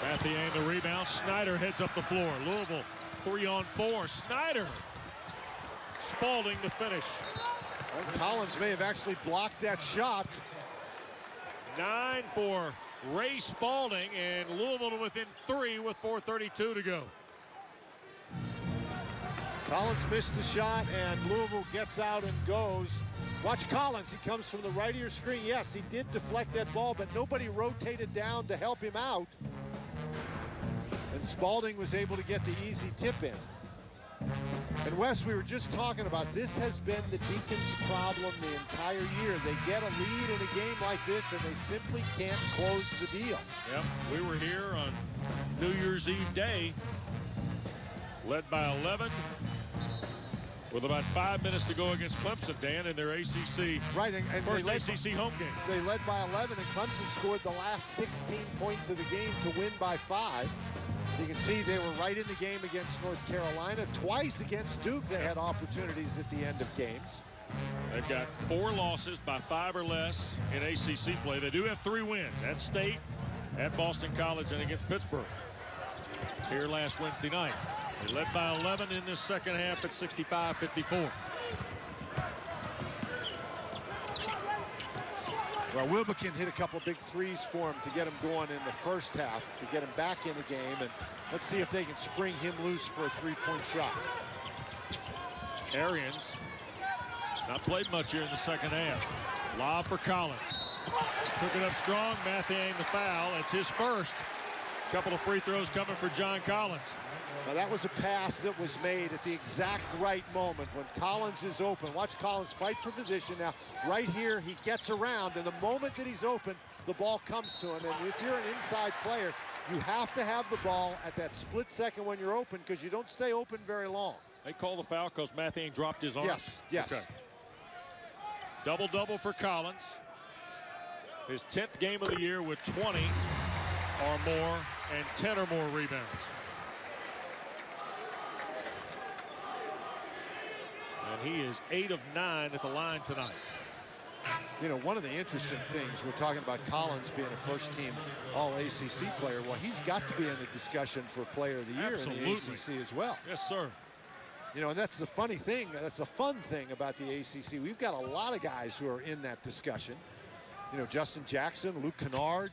Mathiang the rebound. Snyder heads up the floor. Louisville 3 on 4. Snyder. Spalding the finish. Well, Collins may have actually blocked that shot. 9 for Ray Spalding, and Louisville within 3 with 4:32 to go. Collins missed the shot, and Louisville gets out and goes. Watch Collins. He comes from the right of your screen. Yes, he did deflect that ball, but nobody rotated down to help him out. And Spalding was able to get the easy tip in. And Wes, we were just talking about this has been the Deacons' problem the entire year. They get a lead in a game like this, and they simply can't close the deal. Yep, we were here on New Year's Eve day, led by 11, with about 5 minutes to go against Clemson, Dan, in their ACC right, and first ACC home game. They led by 11, and Clemson scored the last 16 points of the game to win by 5. You can see they were right in the game against North Carolina. Twice against Duke, they had opportunities at the end of games. They've got 4 losses by 5 or less in ACC play. They do have 3 wins at State, at Boston College, and against Pittsburgh here last Wednesday night. They led by 11 in this second half at 65-54. Well, Wilbekin hit a couple big threes for him to get him going in the first half, to get him back in the game, and let's see if they can spring him loose for a 3-point shot. Arians not played much here in the second half. Lob for Collins. Took it up strong. Mathiang the foul. It's his first. Couple of free throws coming for John Collins. Now that was a pass that was made at the exact right moment when Collins is open. Watch Collins fight for position. Now right here he gets around, and the moment that he's open, the ball comes to him. And if you're an inside player, you have to have the ball at that split second when you're open, because you don't stay open very long. They call the foul because Mathiang dropped his arm. Yes, yes. Okay. Double-double for Collins. His 10th game of the year with 20 or more and 10 or more rebounds. And he is 8 of 9 at the line tonight. You know, one of the interesting things, we're talking about Collins being a first-team All-ACC player. Well, he's got to be in the discussion for Player of the Year in the ACC as well. Yes, sir. You know, and that's the funny thing. That's the fun thing about the ACC. We've got a lot of guys who are in that discussion. You know, Justin Jackson, Luke Kennard,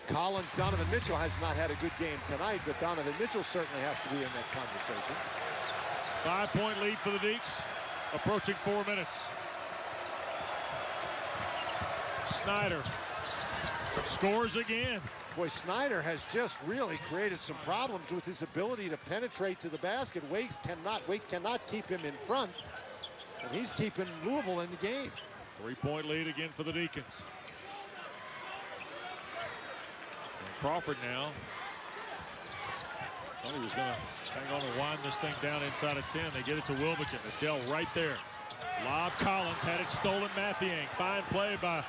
Collins, Donovan Mitchell has not had a good game tonight, but Donovan Mitchell certainly has to be in that conversation. 5-point lead for the Deacs, approaching 4 minutes. Snyder scores again. Boy, Snyder has just really created some problems with his ability to penetrate to the basket. Wait cannot keep him in front, and he's keeping Louisville in the game. 3-point lead again for the Deacons. And Crawford now. Thought he was going to hang on and wind this thing down inside of 10. They get it to Wilbekin. Adele right there. Lob. Collins had it stolen. Mathiang. Fine play by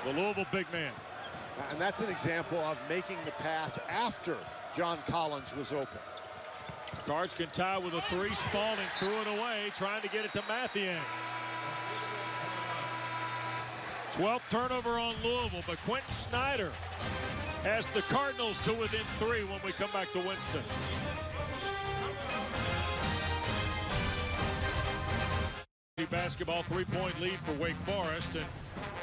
the Louisville big man. And that's an example of making the pass after John Collins was open. Cards can tie with a 3. Spalding threw it away, trying to get it to Mathiang. 12th turnover on Louisville, but Quentin Snyder has the Cardinals to within 3 when we come back to Winston. Basketball 3-point lead for Wake Forest, and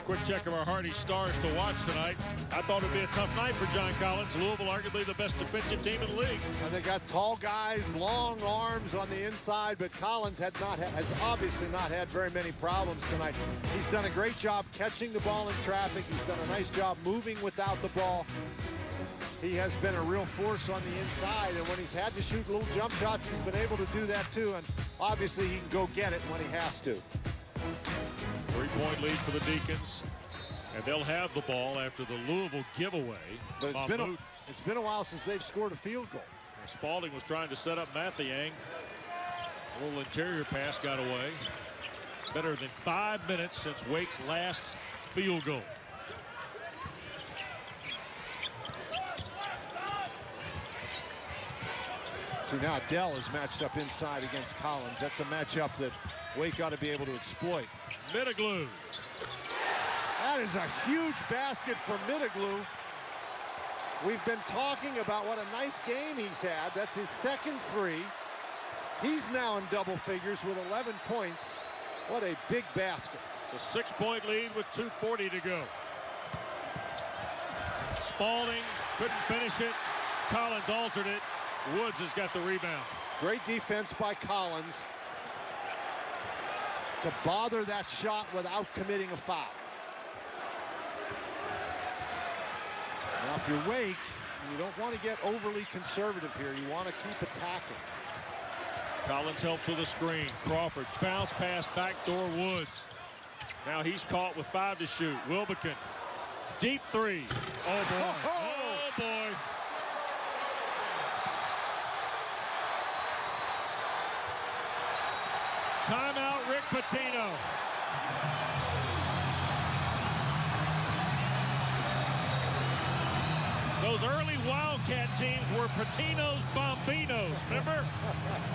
quick check of our Hardy Stars to watch tonight. I thought it'd be a tough night for John Collins. Louisville arguably the best defensive team in the league. And they got tall guys, long arms on the inside, but Collins has obviously not had very many problems tonight. He's done a great job catching the ball in traffic. He's done a nice job moving without the ball. He has been a real force on the inside, and when he's had to shoot little jump shots, he's been able to do that too, and obviously he can go get it when he has to. 3-point lead for the Deacons, and they'll have the ball after the Louisville giveaway. But it's been a while since they've scored a field goal. Spalding was trying to set up Mathiang. A little interior pass got away. Better than 5 minutes since Wake's last field goal. See, now Dell is matched up inside against Collins. That's a matchup that Wake ought to be able to exploit. Middaglu. That is a huge basket for Middaglu. We've been talking about what a nice game he's had. That's his second 3. He's now in double figures with 11 points. What a big basket. It's a 6-point lead with 2:40 to go. Spalding couldn't finish it. Collins altered it. Woods has got the rebound. Great defense by Collins to bother that shot without committing a foul. Now, if you're Wake, you don't want to get overly conservative here. You want to keep attacking. Collins helps with a screen. Crawford, bounce pass, backdoor Woods. Now he's caught with 5 to shoot. Wilbekin, deep 3. Oh, boy. Oh, boy. Timeout, Rick Pitino. Those early Wildcat teams were Pitino's Bombinos, remember?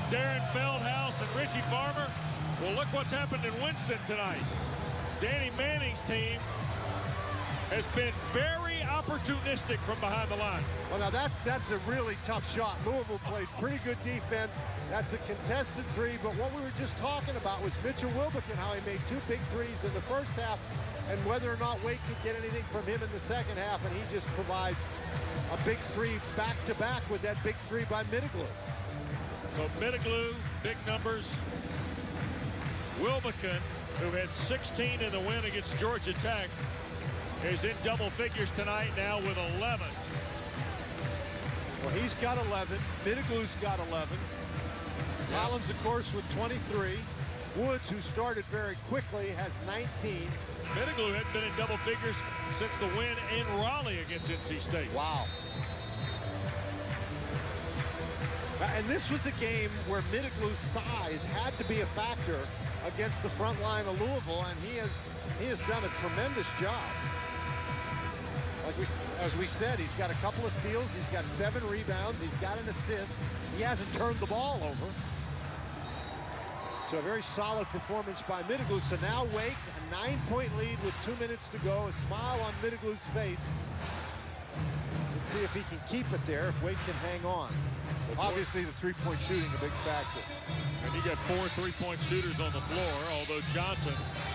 Darren Feldhouse and Richie Farmer. Well, look what's happened in Winston tonight. Danny Manning's team has been very opportunistic from behind the line. Well, now that's a really tough shot. Louisville plays pretty good defense. That's a contested 3, but what we were just talking about was Mitchell Wilbekin, how he made 2 big 3s in the first half, and whether or not Wake could get anything from him in the second half, and he just provides a big 3 back-to-back with that big 3 by Middaglu. So Middaglu, big numbers. Wilbekin, who had 16 in the win against Georgia Tech, is in double figures tonight now with 11. Well, he's got 11. Middaglu's got 11. Yeah. Collins, of course, with 23. Woods, who started very quickly, has 19. Middaglu hadn't been in double figures since the win in Raleigh against NC State. Wow. And this was a game where Middaglu's size had to be a factor against the front line of Louisville, and he has done a tremendous job. As we said, he's got a couple of steals, he's got 7 rebounds, he's got an assist. He hasn't turned the ball over. So a very solid performance by Middaglu. So now Wake, a 9-point lead with 2 minutes to go. A smile on Middaglu's face. Let's see if he can keep it there, if Wake can hang on. Obviously, the 3-point shooting a big factor. And you got 4 3-point shooters on the floor, although Johnson,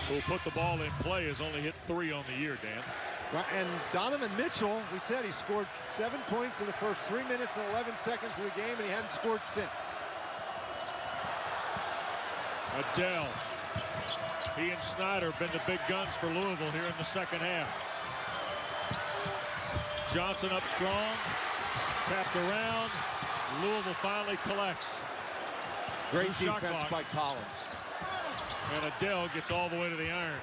who put the ball in play, has only hit 3 on the year, Dan. Right, and Donovan Mitchell, we said he scored 7 points in the first 3 minutes and 11 seconds of the game, and he hadn't scored since. Adele. He and Snyder have been the big guns for Louisville here in the second half. Johnson up strong. Tapped around. Louisville finally collects. Great New shot defense clock. by Collins. And Adele gets all the way to the iron.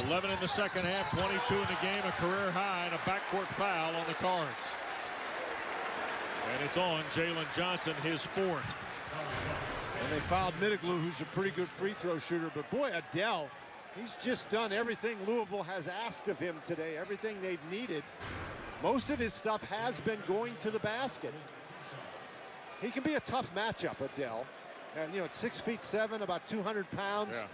11 in the second half, 22 in the game, a career high, and a backcourt foul on the Cards. And it's on Jalen Johnson, his fourth. And they fouled Middleglue, who's a pretty good free throw shooter. But boy, Adele, he's just done everything Louisville has asked of him today, everything they've needed. Most of his stuff has been going to the basket. He can be a tough matchup, Adele. And, you know, at 6'7", about 200 pounds. Yeah.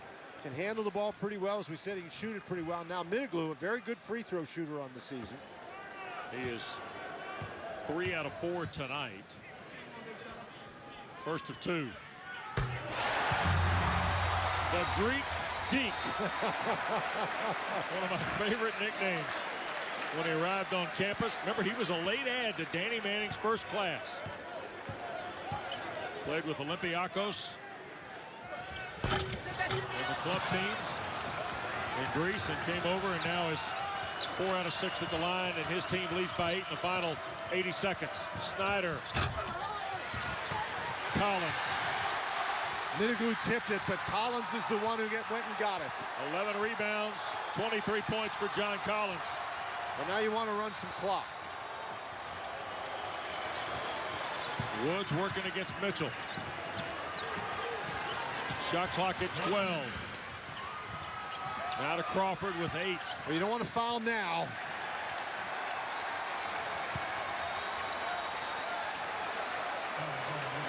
Can handle the ball pretty well. As we said, he can shoot it pretty well. Now, Middleglue, a very good free throw shooter on the season. He is 3 out of 4 tonight. First of 2. The Greek Deke. One of my favorite nicknames when he arrived on campus. Remember, he was a late add to Danny Manning's first class. Played with Olympiacos in the club teams in Greece and came over and now is 4 out of 6 at the line, and his team leads by 8 in the final 80 seconds. Snyder. Collins. Middleglue tipped it, but Collins is the one who went and got it. 11 rebounds, 23 points for John Collins. And now you want to run some clock. Woods working against Mitchell. Shot clock at 12. Now to Crawford with 8. Well, you don't want to foul now.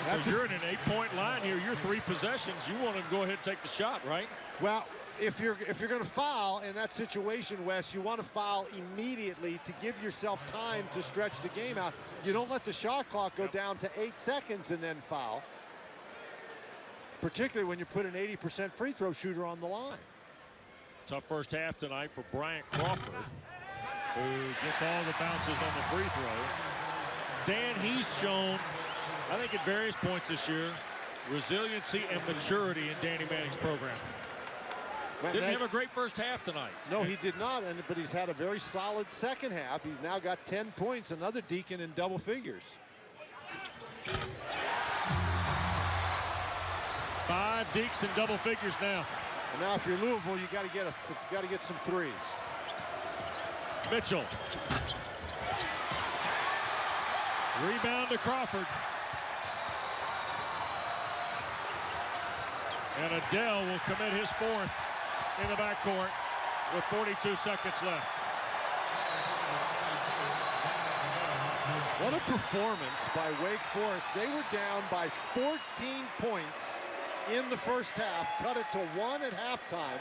Because you're in an 8-point line here. You're 3 possessions. You want to go ahead and take the shot, right? Well, if you're going to foul in that situation, Wes, you want to foul immediately to give yourself time to stretch the game out. You don't let the shot clock go down to 8 seconds and then foul. Particularly when you put an 80% free throw shooter on the line. Tough first half tonight for Bryant Crawford, who gets all the bounces on the free throw. Dan, he's shown, I think at various points this year, resiliency and maturity in Danny Manning's program. Didn't have a great first half tonight. No, he did not, but he's had a very solid second half. He's now got 10 points, another Deacon in double figures. 5 Deeks in double figures now. And now if you're Louisville, you got to get some threes. Mitchell. Rebound to Crawford. And Adele will commit his 4th in the backcourt with 42 seconds left. What a performance by Wake Forest. They were down by 14 points in the first half, cut it to 1 at halftime,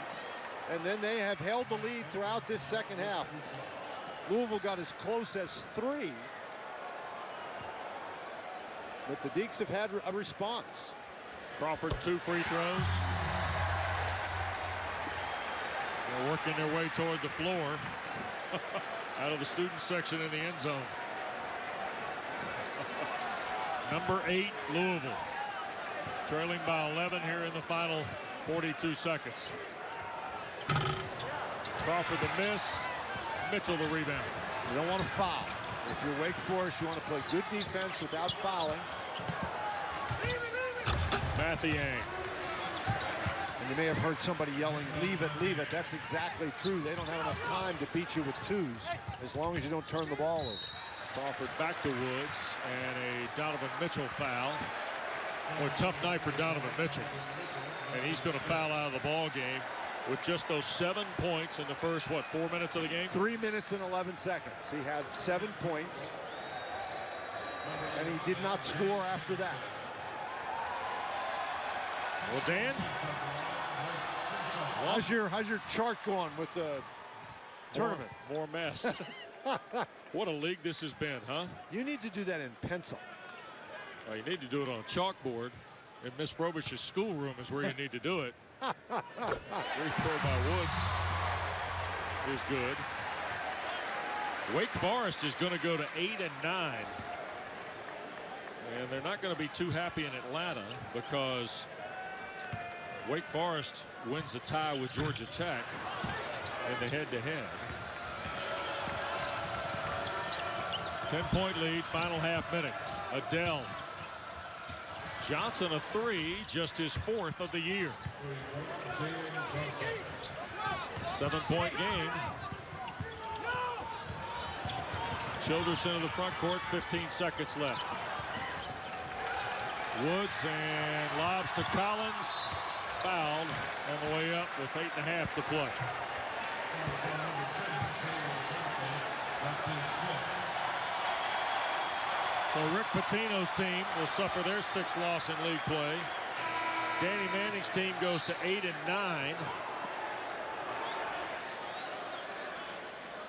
and then they have held the lead throughout this second half. Louisville got as close as 3, but the Deeks have had a response. Crawford 2 free throws. They're working their way toward the floor out of the student section in the end zone. Number 8, Louisville. Trailing by 11 here in the final 42 seconds. Crawford the miss. Mitchell the rebound. You don't want to foul. If you're Wake Forest, you want to play good defense without fouling. Mathiang. And you may have heard somebody yelling, leave it, leave it. That's exactly true. They don't have enough time to beat you with 2s as long as you don't turn the ball over. Crawford back to Woods, and a Donovan Mitchell foul. Well, tough night for Donovan Mitchell. And he's going to foul out of the ball game with just those 7 points in the first, 4 minutes of the game? 3 minutes and 11 seconds. He had 7 points, and he did not score after that. Well, Dan, how's your chart going with the tournament? More mess. What a league this has been, huh? You need to do that in pencil. Well, you need to do it on a chalkboard. In Miss Frobish's schoolroom is where you need to do it. Free throw by Woods is good. Wake Forest is going to go to 8 and 9. And they're not going to be too happy in Atlanta because Wake Forest wins the tie with Georgia Tech in the head-to-head. 10-point lead, final half minute. Adele. Johnson a three, just his fourth of the year. 7-point game. Childress into the front court, 15 seconds left. Woods and lobs to Collins. Fouled on the way up with 8.5 to play. So Rick Pitino's team will suffer their 6th loss in league play. Danny Manning's team goes to 8-9.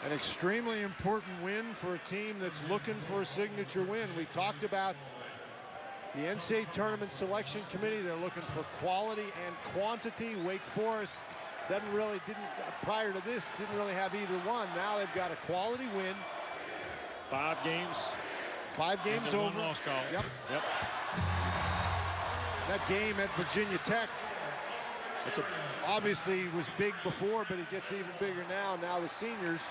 An extremely important win for a team that's looking for a signature win. We talked about the NCAA Tournament Selection Committee. They're looking for quality and quantity. Wake Forest prior to this, didn't really have either one. Now they've got a quality win. 5 games. 5 games over. 1 loss call. Yep. That game at Virginia Tech obviously was big before, but it gets even bigger now. Now the seniors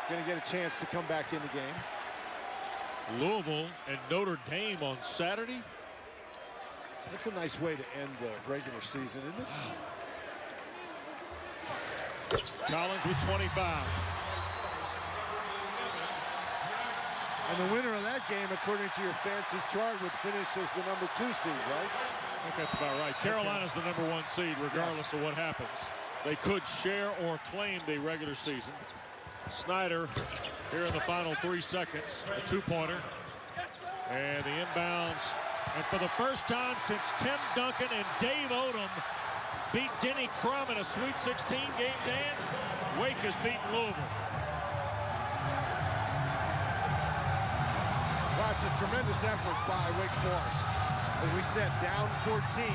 going to get a chance to come back in the game. Louisville and Notre Dame on Saturday. That's a nice way to end the regular season, isn't it? Collins with 25. And the winner of that game, according to your fancy chart, would finish as the number 2 seed, right? I think that's about right. Carolina's the number 1 seed, regardless of what happens. They could share or claim the regular season. Snyder here in the final 3 seconds. A 2-pointer. And the inbounds. And for the first time since Tim Duncan and Dave Odom beat Denny Crum in a Sweet 16 game, Dan, Wake has beaten Louisville. Well, it's a tremendous effort by Wake Forest. As we said, down 14.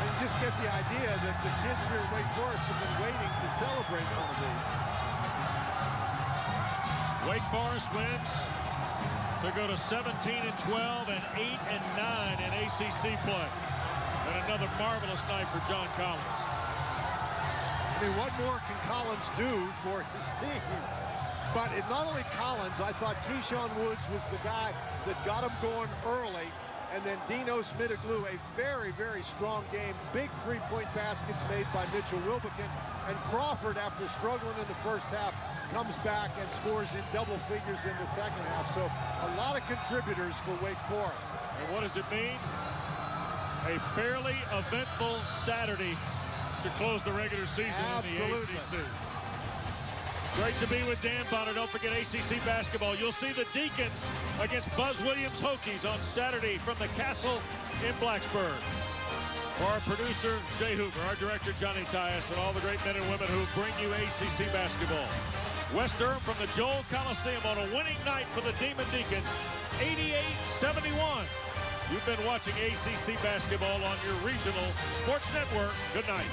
And you just get the idea that the kids here at Wake Forest have been waiting to celebrate one of these. Wake Forest wins to go to 17-12 and 8-9 in ACC play. And another marvelous night for John Collins. I mean, what more can Collins do for his team? But not only Collins, I thought Keyshawn Woods was the guy that got him going early. And then Dino Smitoglu, a very, very strong game. Big 3-point baskets made by Mitchell Wilbekin. And Crawford, after struggling in the first half, comes back and scores in double figures in the second half. So a lot of contributors for Wake Forest. And what does it mean? A fairly eventful Saturday to close the regular season in the ACC. Great to be with Dan Bonner. Don't forget ACC basketball. You'll see the Deacons against Buzz Williams Hokies on Saturday from the Castle in Blacksburg. For our producer, Jay Hoover, our director, Johnny Tyus, and all the great men and women who bring you ACC basketball. West Durham from the Joel Coliseum on a winning night for the Demon Deacons, 88-71. You've been watching ACC basketball on your regional sports network. Good night.